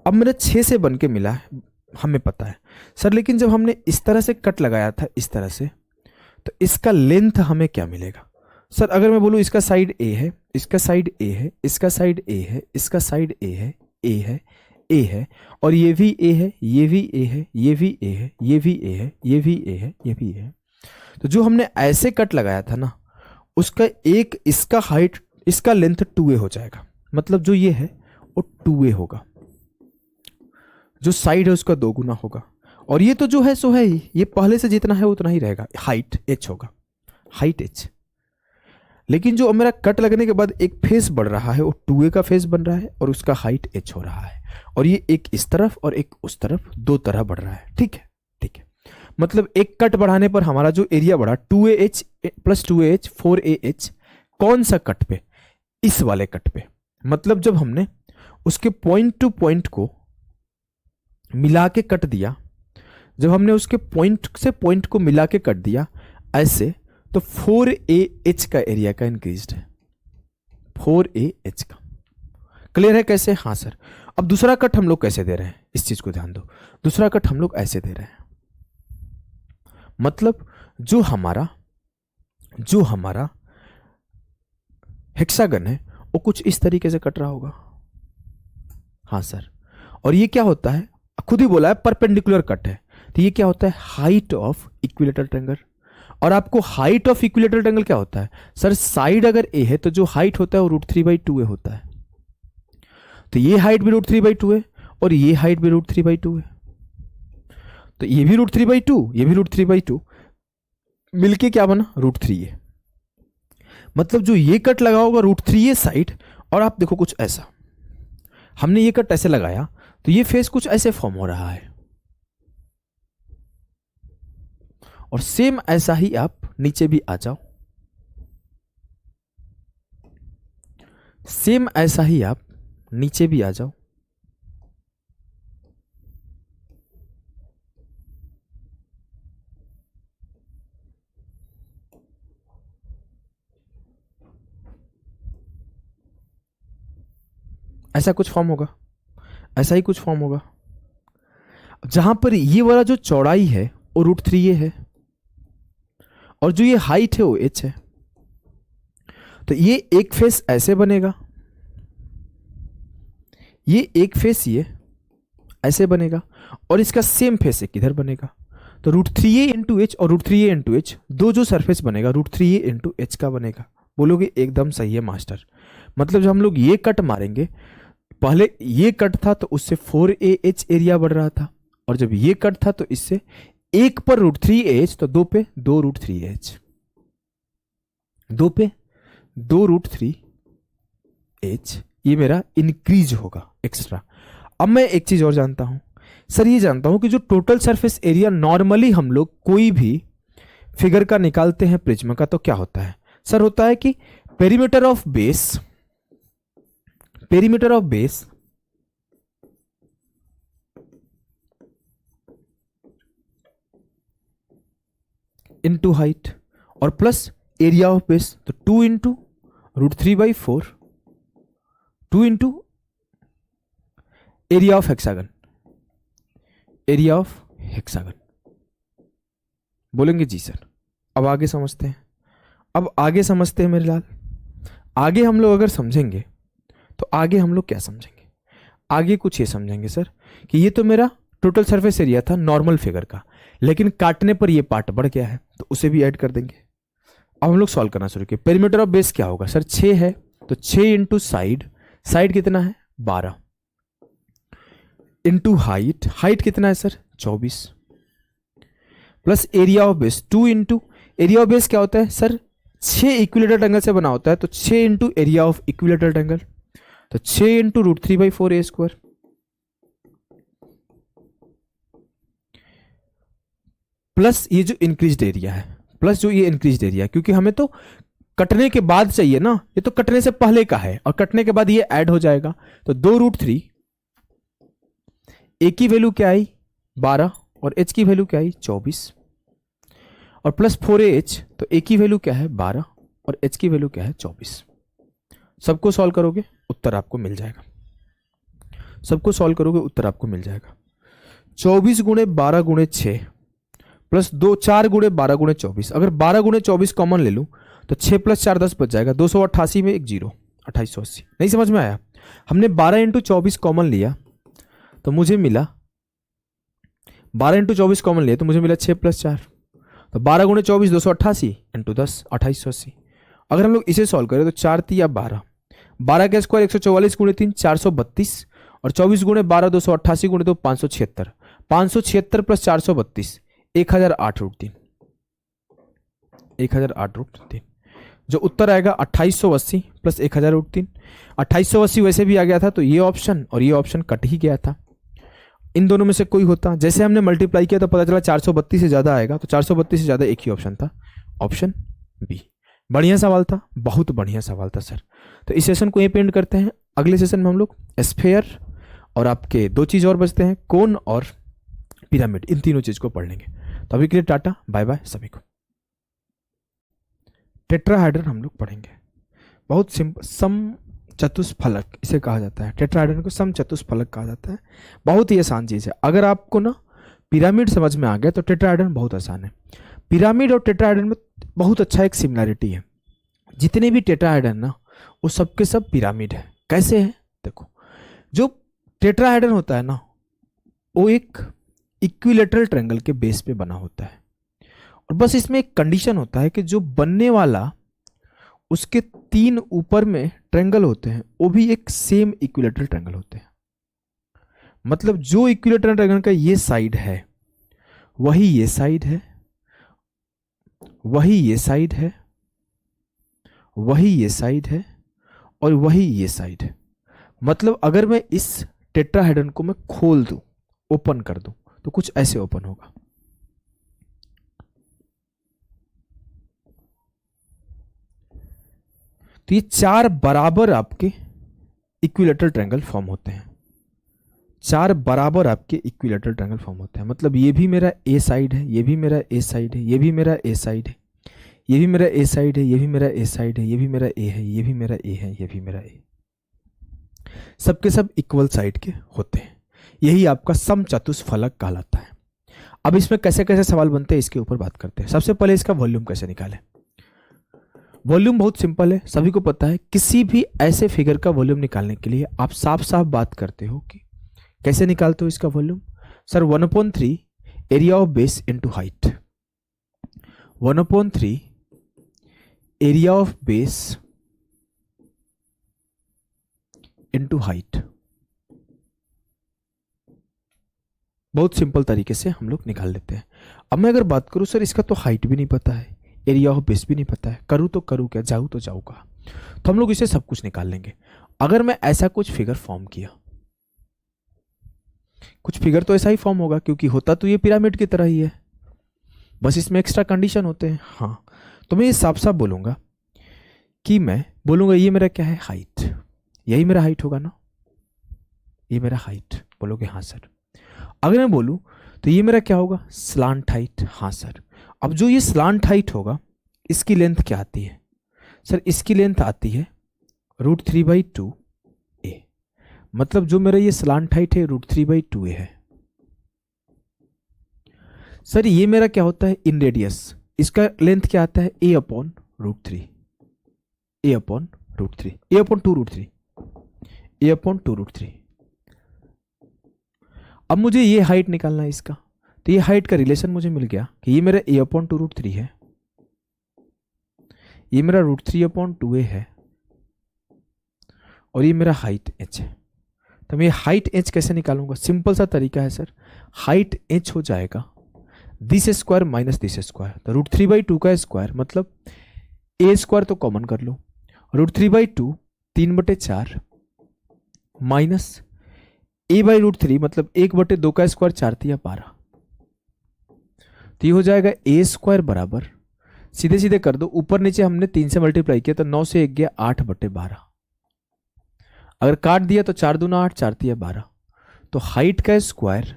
अब मेरा 6 से बन के मिला है, हमें पता है सर, लेकिन जब हमने इस तरह से कट लगाया था, इस तरह से, तो इसका लेंथ हमें क्या मिलेगा सर? अगर मैं बोलूं इसका साइड ए है, इसका साइड ए है, इसका साइड ए है, इसका साइड ए है, ए है, ए है, और ये भी ए है, ये भी ए है, ये भी ए है, ये भी ए है, ये भी ए है, ये भी ए है, तो जो हमने ऐसे कट लगाया था ना, उसका एक, इसका हाइट, इसका लेंथ 2a हो जाएगा। मतलब जो ये है वो 2a होगा, जो साइड है उसका 2 गुना होगा, और ये तो जो है सो है ही, ये पहले से जितना है उतना ही रहेगा, हाइट h होगा, हाइट h। लेकिन जो मेरा कट लगने के बाद एक फेस बढ़ रहा है, वो 2a का फेस बन रहा है और उसका हाइट h हो रहा है, और ये एक इस तरफ और एक उस तरफ, 2 तरह बढ़ रहा है। ठीक है, ठीक है, मतलब एक कट बढ़ाने पर हमारा जो एरिया बढ़ा 2ah प्लस 2ah 4ah, कौन सा कट पे? इस वाले कट पे। मतलब जब हमने उसके पॉइंट टू पॉइंट को मिला के कट दिया, जब हमने उसके पॉइंट से पॉइंट को मिला के कट दिया ऐसे, तो 4ah का एरिया का इंक्रीज्ड है, 4ah का। क्लियर है कैसे? हाँ सर। अब दूसरा कट हम लोग कैसे दे रहे हैं, इस चीज को ध्यान दो। दूसरा कट हम लोग ऐसे दे रहे हैं, मतलब जो हमारा हेक्सागन है वो कुछ इस तरीके से कट रहा होगा। हाँ सर। और ये क्या होता है, खुद ही बोला है परपेंडिकुलर कट है, तो ये क्या होता है? Height of equilateral triangle. और आपको हाइट ऑफ इक्विलेटरल ट्रायंगल क्या होता है सर? साइड अगर ए है तो जो हाइट होता है वो √3/2a होता है। तो ये हाइट भी √3/2 है और ये हाइट भी √3/2 है, तो ये भी √3/2, ये भी √3/2, मिलके क्या बना? √3a। मतलब जो ये कट लगा होगा √3a साइड, और आप देखो कुछ ऐसा, हमने ये कट ऐसे लगाया तो ये फेस कुछ ऐसे फॉर्म हो रहा है, और सेम ऐसा ही आप नीचे भी आ जाओ, सेम ऐसा ही आप नीचे भी आ जाओ। ऐसा कुछ फॉर्म होगा, ऐसा ही कुछ फॉर्म होगा। जहां पर ये वाला जो चौड़ाई है वो √3a है, और जो ये हाइट है वो h है, तो ये एक फेस ऐसे बनेगा, ये एक फेस ये ऐसे बनेगा, और इसका सेम फेस एक इधर बनेगा। तो √3a इंटू एच और √3a इंटू एच, दो जो सरफेस बनेगा √3a इंटू एच का बनेगा। बोलोगे एकदम सही है मास्टर। मतलब जब हम लोग ये कट मारेंगे, पहले ये कट था तो उससे 4ah एरिया बढ़ रहा था, और जब ये कट था तो इससे एक पर √3ah, तो 2 पे 2 √3ah, 2 पे 2 √3ah, ये मेरा इंक्रीज होगा एक्स्ट्रा। अब मैं एक चीज और जानता हूं सर, ये जानता हूं कि जो टोटल सरफेस एरिया नॉर्मली हम लोग कोई भी फिगर का निकालते हैं प्रिज्म का, तो क्या होता है सर? होता है कि perimeter of base into height और प्लस एरिया ऑफ बेस, तो 2 into √3/4, 2 into area of hexagon, area of hexagon. बोलेंगे जी सर। अब आगे समझते हैं, अब आगे समझते हैं मेरे लाल। आगे हम लोग अगर समझेंगे तो आगे हम लोग क्या समझेंगे? आगे कुछ ये समझेंगे सर कि ये तो मेरा टोटल सरफेस एरिया था नॉर्मल फिगर का, लेकिन काटने पर ये पार्ट बढ़ गया है तो उसे भी ऐड कर देंगे। अब हम लोग सॉल्व करना शुरू किए। पेरीमीटर ऑफ बेस क्या होगा सर, 6 है तो 6 इंटू साइड, साइड कितना है 12, इंटू हाइट, हाइट कितना है sir 24, plus area of base 2 into area of base क्या होता है सर, 6 इक्विलेटरल ट्रायंगल से बना होता है तो 6 into area of equilateral triangle, तो 6 इंटू √3/4 a², प्लस ये जो इंक्रीज्ड एरिया है, प्लस जो ये इंक्रीज्ड एरिया, क्योंकि हमें तो कटने के बाद चाहिए ना, ये तो कटने से पहले का है और कटने के बाद ये ऐड हो जाएगा, तो 2√3, ए की वैल्यू क्या आई 12 और एच की वैल्यू क्या आई 24, और प्लस 4ah, तो ए की वैल्यू क्या है 12 और एच की वैल्यू क्या है 24। सबको सॉल्व करोगे उत्तर आपको मिल जाएगा, सबको सॉल्व करोगे उत्तर आपको मिल जाएगा। 24 गुणे 12 गुणे 6 प्लस 2 4 गुणे 12 गुणे 24, अगर 12 गुणे 24 कॉमन ले लूं तो 6 प्लस 4 10 बच जाएगा, 288 में एक जीरो 2880। नहीं समझ में आया, हमने 12 इंटू 24 कॉमन लिया तो मुझे मिला 12 इंटू 24 कॉमन लिया तो मुझे मिला 6 प्लस 4, तो 12 गुणे 24 288 इंटू 10 2880। अगर हम लोग इसे सॉल्व करें तो 4 3 12, 12 का स्क्वायर 144 गुणे 3 432, और 24 गुणे 12 288 गुणे 2 576, 576 प्लस 432 1008√3, 1008√3, जो उत्तर आएगा 2880 प्लस 1000√3। 2880 वैसे भी आ गया था तो ये ऑप्शन और ये ऑप्शन कट ही गया था, इन दोनों में से कोई होता, जैसे हमने मल्टीप्लाई किया तो पता चला 432 से ज्यादा आएगा, तो 432 से ज्यादा एक ही ऑप्शन था, ऑप्शन बी। बढ़िया सवाल था, बहुत बढ़िया सवाल था सर। तो इस सेशन को यहीं पे एंड करते हैं, अगले सेशन में हम लोग स्फेयर और आपके 2 चीज और बचते हैं, कोन और पिरामिड, इन तीनों चीज को पढ़ लेंगे। तो अभी के लिए टाटा बाय बाय सभी को। टेट्राहेड्रन हम लोग पढ़ेंगे, बहुत सिंपल, सम चतुष्फलक इसे कहा जाता है, टेट्राहेड्रन को सम चतुष्फलक कहा जाता है, बहुत ही आसान चीज है। अगर आपको ना पिरामिड समझ में आ गया तो टेट्राहेड्रन बहुत आसान है। पिरामिड और टेट्राहेड्रन में बहुत अच्छा एक सिमिलैरिटी है, जितने भी टेट्राहेड्रन ना वो सबके सब पिरामिड है। कैसे है देखो, जो टेट्राहेड्रन होता है ना वो एक इक्विलेटरल ट्रायंगल के बेस पे बना होता है, और बस इसमें एक कंडीशन होता है कि जो बनने वाला उसके 3 ऊपर में ट्रायंगल होते हैं वो भी एक सेम इक्विलेटरल ट्रायंगल होते हैं। मतलब जो इक्विलेटरल ट्रायंगल का ये साइड है वही ये साइड है, वही ये साइड है, वही ये साइड है, और वही ये साइड है। मतलब अगर मैं इस टेट्राहेड्रन को मैं खोल दूं, ओपन कर दूं, तो कुछ ऐसे ओपन होगा। तो ये 4 बराबर आपके इक्विलेटरल ट्रायंगल फॉर्म होते हैं, 4 बराबर आपके इक्विलेटरल ट्रायंगल फॉर्म होते हैं। मतलब ये भी मेरा ए साइड है, ये भी मेरा ए साइड है, ये भी मेरा ए साइड है, ये भी मेरा ए साइड है, ये भी मेरा ए साइड है, ये भी मेरा ए है, ये भी मेरा ए है, ये भी मेरा ए, सबके सब इक्वल साइड के होते हैं। यही आपका सम चतुष्फलक कहलाता है। अब इसमें कैसे कैसे सवाल बनते हैं इसके ऊपर बात करते हैं। सबसे पहले इसका वॉल्यूम कैसे निकालें। वॉल्यूम बहुत सिंपल है, सभी को पता है। किसी भी ऐसे फिगर का वॉल्यूम निकालने के लिए आप साफ साफ बात करते हो कि कैसे निकालते हो इसका volume. Sir 1/3 area of base into height, 1/3 area of base into height. बहुत सिंपल तरीके से हम लोग निकाल लेते हैं। अब मैं अगर बात करूं सर इसका तो हाइट भी नहीं पता है, एरिया ऑफ बेस भी नहीं पता है, करूं तो करूं क्या, जाऊं तो जाऊं कहां, तो हम लोग इसे सब कुछ निकाल लेंगे। अगर मैं ऐसा कुछ फिगर फॉर्म किया, कुछ फिगर तो ऐसा ही फॉर्म होगा क्योंकि होता तो ये पिरामिड की तरह ही है, बस इसमें एक्स्ट्रा कंडीशन होते हैं। हाँ, तो मैं ये साफ साफ बोलूंगा कि मैं बोलूंगा ये मेरा क्या है, हाइट, यही मेरा हाइट होगा ना, ये मेरा हाइट, बोलोगे हाँ सर। अगर मैं बोलूं तो ये मेरा क्या होगा, स्लांट हाइट, हाँ सर। अब जो ये स्लांट हाइट होगा इसकी लेंथ क्या आती है सर, इसकी लेंथ आती है √3/2 ए। मतलब जो मेरा ये स्लांट हाइट है √3/2 ए है। सर ये मेरा क्या होता है, इन रेडियस, इसका लेंथ क्या आता है, a/√3, a/√3, a/2√3, a/2√3। अब मुझे ये हाइट निकालना है इसका, तो ये हाइट का रिलेशन मुझे मिल गया कि ये मेरा a/2√3 है, ये मेरा √3/2a है, और ये मेरा हाइट h है। तो मैं ये हाइट h कैसे निकालूंगा? सिंपल सा तरीका है सर, हाइट h हो जाएगा this square minus this square. तो √3/2 का स्क्वायर मतलब a स्क्वायर तो कॉमन कर लो, √3/2 3/4 माइनस a/√3 मतलब 1/2 का स्क्वायर 4×3=12। तो ये हो जाएगा a स्क्वायर बराबर, सीधे सीधे कर दो, ऊपर नीचे हमने 3 से मल्टीप्लाई किया तो 9 से 1 गया 8/12। अगर काट दिया तो 4 दूना 8, 4×3=12। तो हाइट का स्क्वायर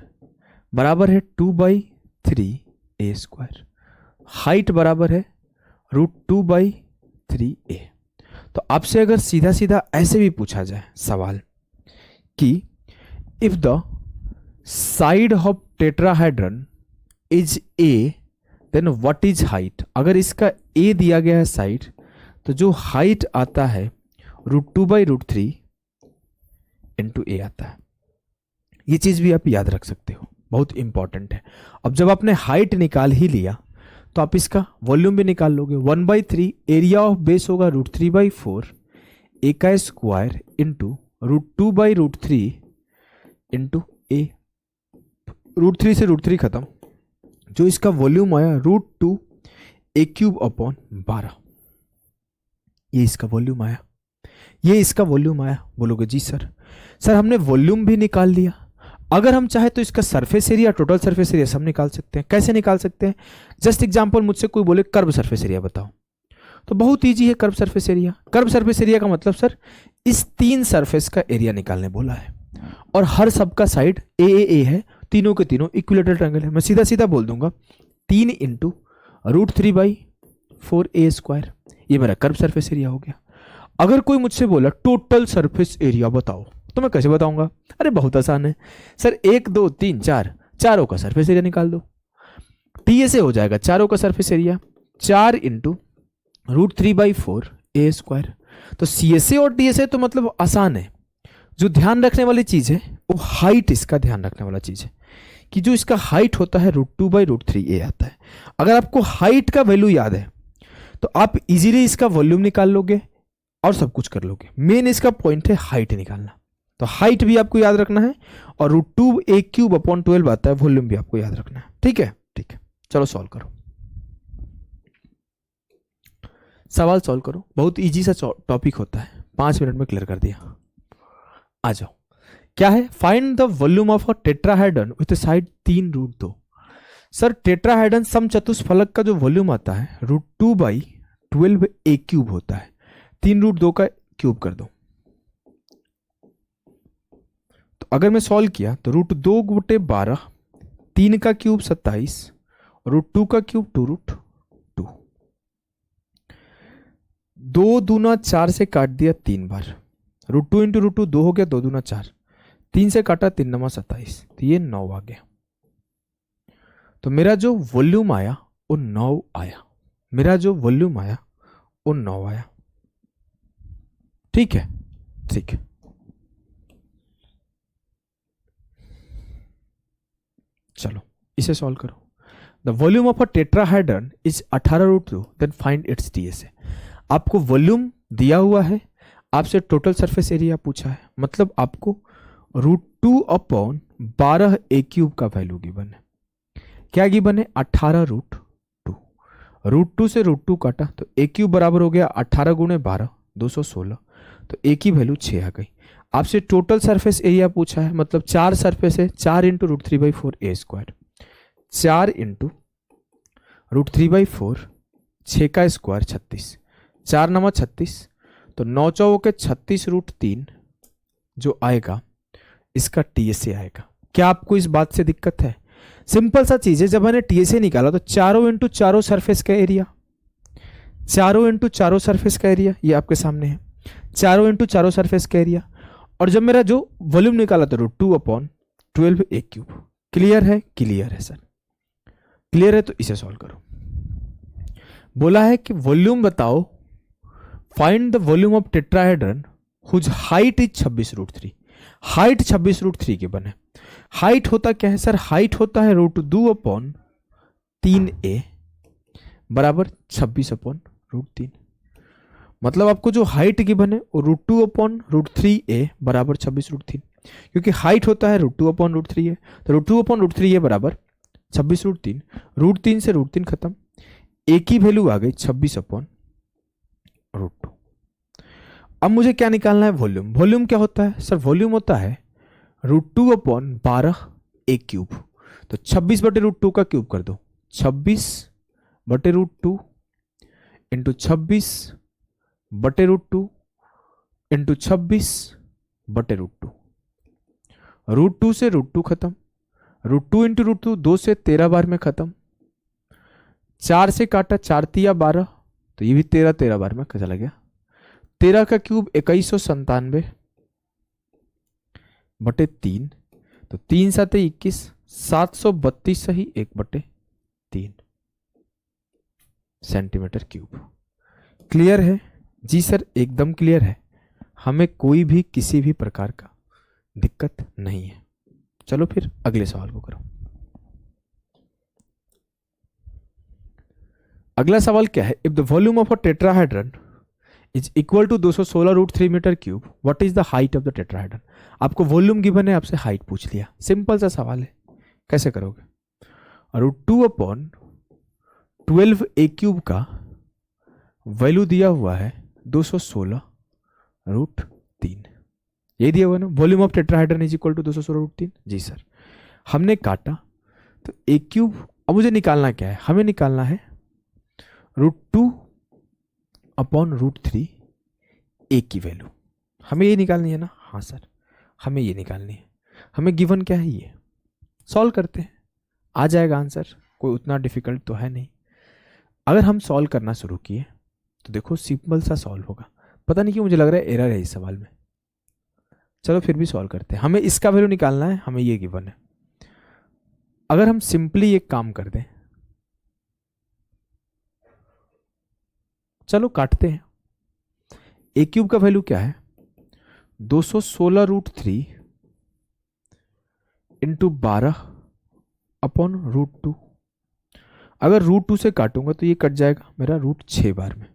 बराबर है 2/3a स्क्वायर। हाइट बराबर है √2/3a। तो आपसे अगर सीधा सीधा ऐसे भी पूछा जाए सवाल कि if the side of tetrahedron is a then what is height, अगर इसका a दिया गया है साइड, तो जो हाइट आता है √2/√3 इंटू a आता है। ये चीज भी आप याद रख सकते हो, बहुत इंपॉर्टेंट है। अब जब आपने हाइट निकाल ही लिया तो आप इसका वॉल्यूम भी निकाल लोगे। 1/3 एरिया ऑफ बेस होगा √3/4 a का स्क्वायर इंटू √2/√3 इंटू a। √3 से √3 खत्म, जो इसका वॉल्यूम आया √2a³/12। ये इसका वॉल्यूम आया, ये इसका वॉल्यूम आया। बोलोगे जी सर हमने वॉल्यूम भी निकाल लिया, अगर हम चाहे तो इसका surface area, total surface area सब निकाल सकते हैं। कैसे निकाल सकते हैं? जस्ट एग्जांपल, मुझसे कोई बोले कर्व सरफेस एरिया बताओ, तो बहुत इजी है curve surface area. Curve surface area का मतलब सर इस 3 सरफेस का एरिया निकालने बोला है, और हर सब का साइड ए है, तीनों के तीनों इक्विलेटरल ट्रायंगल है। मैं सीधा सीधा बोल दूंगा 3 इंटू √3/4a स्क्वायर, ये मेरा कर्व सरफेस एरिया हो गया। अगर कोई मुझसे बोला टोटल सरफेस एरिया बताओ, तो मैं कैसे बताऊंगा? अरे बहुत आसान है सर, 1 2 3 4 चारों का सरफेस एरिया निकाल दो। टीएसए हो जाएगा चारों का surface area, 4 into √3/4a square. तो सीएसए और टीएसए तो मतलब आसान है। जो ध्यान रखने वाली चीज है वो हाइट, इसका ध्यान रखने वाला चीज है कि जो इसका हाइट होता है √2/√3a आता है। अगर आपको हाइट का वैल्यू याद है तो आप इजीली इसका वॉल्यूम निकाल लोगे और सब कुछ कर लोगे। मेन इसका पॉइंट है हाइट निकालना, तो हाइट भी आपको याद रखना है और √2a³/12 आता है, वॉल्यूम भी आपको याद रखना है। ठीक है, ठीक है, चलो सॉल्व करो, सवाल सॉल्व करो। बहुत इजी सा टॉपिक होता है, 5 मिनट में क्लियर कर दिया। आ जाओ, क्या है? Find the volume of a tetrahedron with side 3√2। Sir tetrahedron समचतुष्फलक का जो वॉल्यूम आता है √2/12a³ होता है। 3√2 का क्यूब कर दो। तो अगर मैं सॉल्व किया तो √2/12, 3 का क्यूब 27, √2 का क्यूब 2√2। 2 दूना 4 से काट दिया 3 बार, √2 इंटू √2 2 हो गया, 2 दूना 4, 3 से काटा 3 नमा 27, तो ये 9 आ गया। तो मेरा जो वॉल्यूम आया वो 9 आया, मेरा जो वॉल्यूम आया वो 9 आया। ठीक है, ठीक है, चलो इसे सॉल्व करो। The volume of a tetrahedron is 18√2, then find its TSA. आपको वॉल्यूम दिया हुआ है, आपसे टोटल सरफेस एरिया पूछा है, मतलब आपको √2/12a³ का वैल्यू गिवन है। क्या गिवन है? 18√2। √2 से √2 काटा तो a³ बराबर हो गया 18 × 12 216, तो a की वैल्यू 6 आ गई। आपसे टोटल सरफेस एरिया पूछा है, मतलब 4 सरफेस है, 4 इंटू √3/4a स्क्वायर, 4 इंटू √3/4, 6 का स्क्वायर 36, 4 नमा 36, तो 9 चौके 36√3 जो आएगा इसका टीएसए आएगा। क्या आपको इस बात से दिक्कत है? सिंपल सा चीज है, जब मैंने टीएसए निकाला तो चारों इंटू चारों सरफेस का एरिया, चारों इंटू चारों सरफेस का एरिया ये आपके सामने है, चारों इंटू चारों सरफेस का एरिया, और जब मेरा जो वॉल्यूम निकाला तो √2/12a³। क्लियर है? क्लियर है सर, क्लियर है। तो इसे सॉल्व करो। बोला है कि वॉल्यूम बताओ, find the volume of tetrahedron whose height is 26√3। Height 26√3 के बने। हाइट होता क्या है सर? हाइट होता है √2/3a बराबर 26/√3। मतलब आपको जो हाइट गिवन है वो √2/√3a बराबर 26√3, क्योंकि हाइट होता है √2/√3a, तो √2/√3a बराबर 26√3। √3 से √3 खत्म, a की वैल्यू आ गई 26/√2। अब मुझे क्या निकालना है? वॉल्यूम। वॉल्यूम क्या होता है सर? वॉल्यूम होता है √2/12a³। तो 26/√2 का क्यूब कर दो, 26/√2 इंटू 26/√2 इंटू 26/√2। √2 से √2 खत्म, √2 इंटू √2 2 से 13 बार में खत्म, 4 से काटा 4 तिया 12, तो ये भी 13 बार में चला गया। 13 का क्यूब 2197/3, तो 3 7 21, 732 सही 1/3 सेंटीमीटर क्यूब। क्लियर है? जी सर एकदम क्लियर है, हमें कोई भी किसी भी प्रकार का दिक्कत नहीं है। चलो फिर अगले सवाल को करो। अगला सवाल क्या है? If the volume of a tetrahedron is equal to 216√3 metre cube, what is the height of the tetrahedron. आपको वॉल्यूम गिवन है, आपसे हाइट पूछ लिया। सिंपल सा सवाल है, कैसे करोगे? √2/12a³ का वैल्यू दिया हुआ है 216√3, ये दिया हुआ ना। Volume of tetrahedron is equal to 216√3। जी सर, हमने काटा तो a³। अब मुझे निकालना क्या है? हमें निकालना है √2/√3 a की वैल्यू। हमें ये निकालनी है ना? हाँ सर, हमें ये निकालनी है। हमें गिवन क्या है? ये सॉल्व करते हैं, आ जाएगा आंसर, कोई उतना डिफिकल्ट तो है नहीं। अगर हम सॉल्व करना शुरू किए तो देखो सिंपल सा सॉल्व होगा। पता नहीं क्यों मुझे लग रहा है एरर है इस सवाल में। चलो फिर भी सॉल्व करते हैं। हमें इसका वैल्यू निकालना है, हमें ये गिवन है। अगर हम सिंपली एक काम कर दें, चलो काटते हैं। a³ का वैल्यू क्या है? 216√3 इंटू 12/√2। अगर √2 से काटूंगा तो ये कट जाएगा मेरा √6 बार में।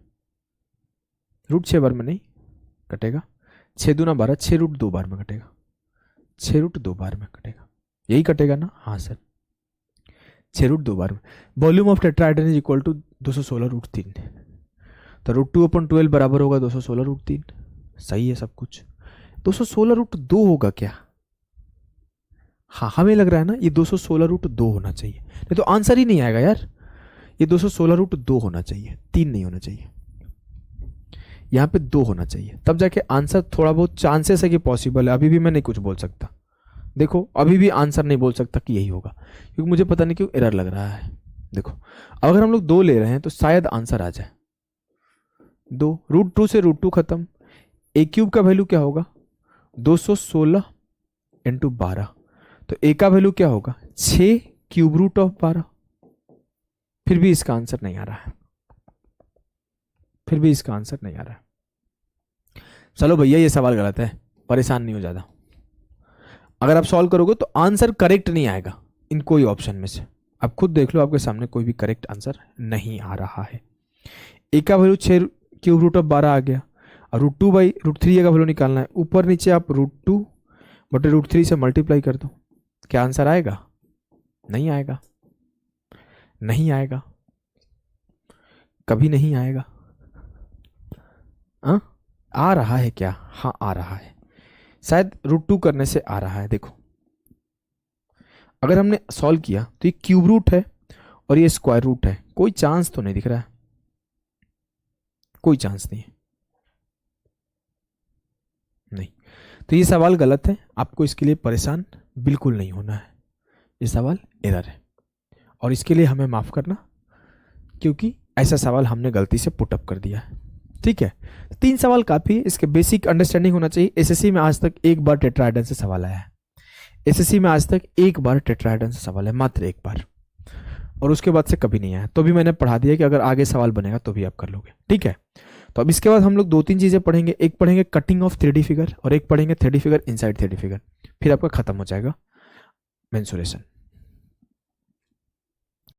√6 बार में नहीं कटेगा, 6 दूना 12, 6 √2 बार में कटेगा, 6 √2 बार में कटेगा, यही कटेगा ना? हाँ सर, 6 √2 बार में। Volume of tetrahedron is equal to 216√3, तो √2/12 बराबर होगा 216√3। सही है सब कुछ। 216√2 होगा क्या? हाँ, हमें लग रहा है ना ये 216√2 होना चाहिए, नहीं तो आंसर ही नहीं आएगा यार। ये 216√2 होना चाहिए, 3 नहीं होना चाहिए। यहाँ पे 2 होना चाहिए, तब जाके आंसर थोड़ा बहुत चांसेस है कि पॉसिबल है। अभी भी मैं नहीं कुछ बोल सकता, देखो अभी भी आंसर नहीं बोल सकता कि यही होगा, क्योंकि मुझे पता नहीं क्यों एरर लग रहा है। देखो अगर हम लोग 2 ले रहे हैं तो शायद आंसर आ जाए 2। √2 से √2 खत्म, a³ का वैल्यू क्या होगा? 216 इंटू 12, तो a का वैल्यू क्या होगा? 6 √3/12। फिर भी इसका आंसर नहीं आ रहा है, फिर भी इसका आंसर नहीं आ रहा है। चलो भैया ये सवाल गलत है, परेशान नहीं हो ज्यादा। अगर आप सॉल्व करोगे तो आंसर करेक्ट नहीं आएगा इन कोई ऑप्शन में से। आप खुद देख लो, आपके सामने कोई भी करेक्ट आंसर नहीं आ रहा है। a का वैल्यू 6 √12 आ गया, और √2/√3 का वैल्यू निकालना है। ऊपर नीचे आप √2/√3 से मल्टीप्लाई कर दो, क्या आंसर आएगा? नहीं आएगा, नहीं आएगा, कभी नहीं आएगा। आ रहा है क्या? हाँ आ रहा है, शायद √2 करने से आ रहा है। देखो अगर हमने सॉल्व किया तो ये क्यूब रूट है और ये स्क्वायर रूट है, कोई चांस तो नहीं दिख रहा है, कोई चांस नहीं है, नहीं। तो ये सवाल गलत है, आपको इसके लिए परेशान बिल्कुल नहीं होना है। ये सवाल एरर है और इसके लिए हमें माफ करना, क्योंकि ऐसा सवाल हमने गलती से पुटअप कर दिया है। ठीक है, 3 सवाल काफी है, इसके बेसिक अंडरस्टैंडिंग होना चाहिए। एसएससी में आज तक एक बार टेट्राहेड्रन से सवाल आया है, एसएससी में आज तक एक बार टेट्राहेड्रन से सवाल है, मात्र एक बार, और उसके बाद से कभी नहीं आया। तो भी मैंने पढ़ा दिया कि अगर आगे सवाल बनेगा तो भी आप कर लोगे। ठीक है, तो अब इसके बाद हम लोग 2-3 चीज़ें पढ़ेंगे, एक पढ़ेंगे कटिंग ऑफ 3D फिगर और एक पढ़ेंगे 3D figure inside 3D figure, फिर आपका खत्म हो जाएगा मेंसुरेशन।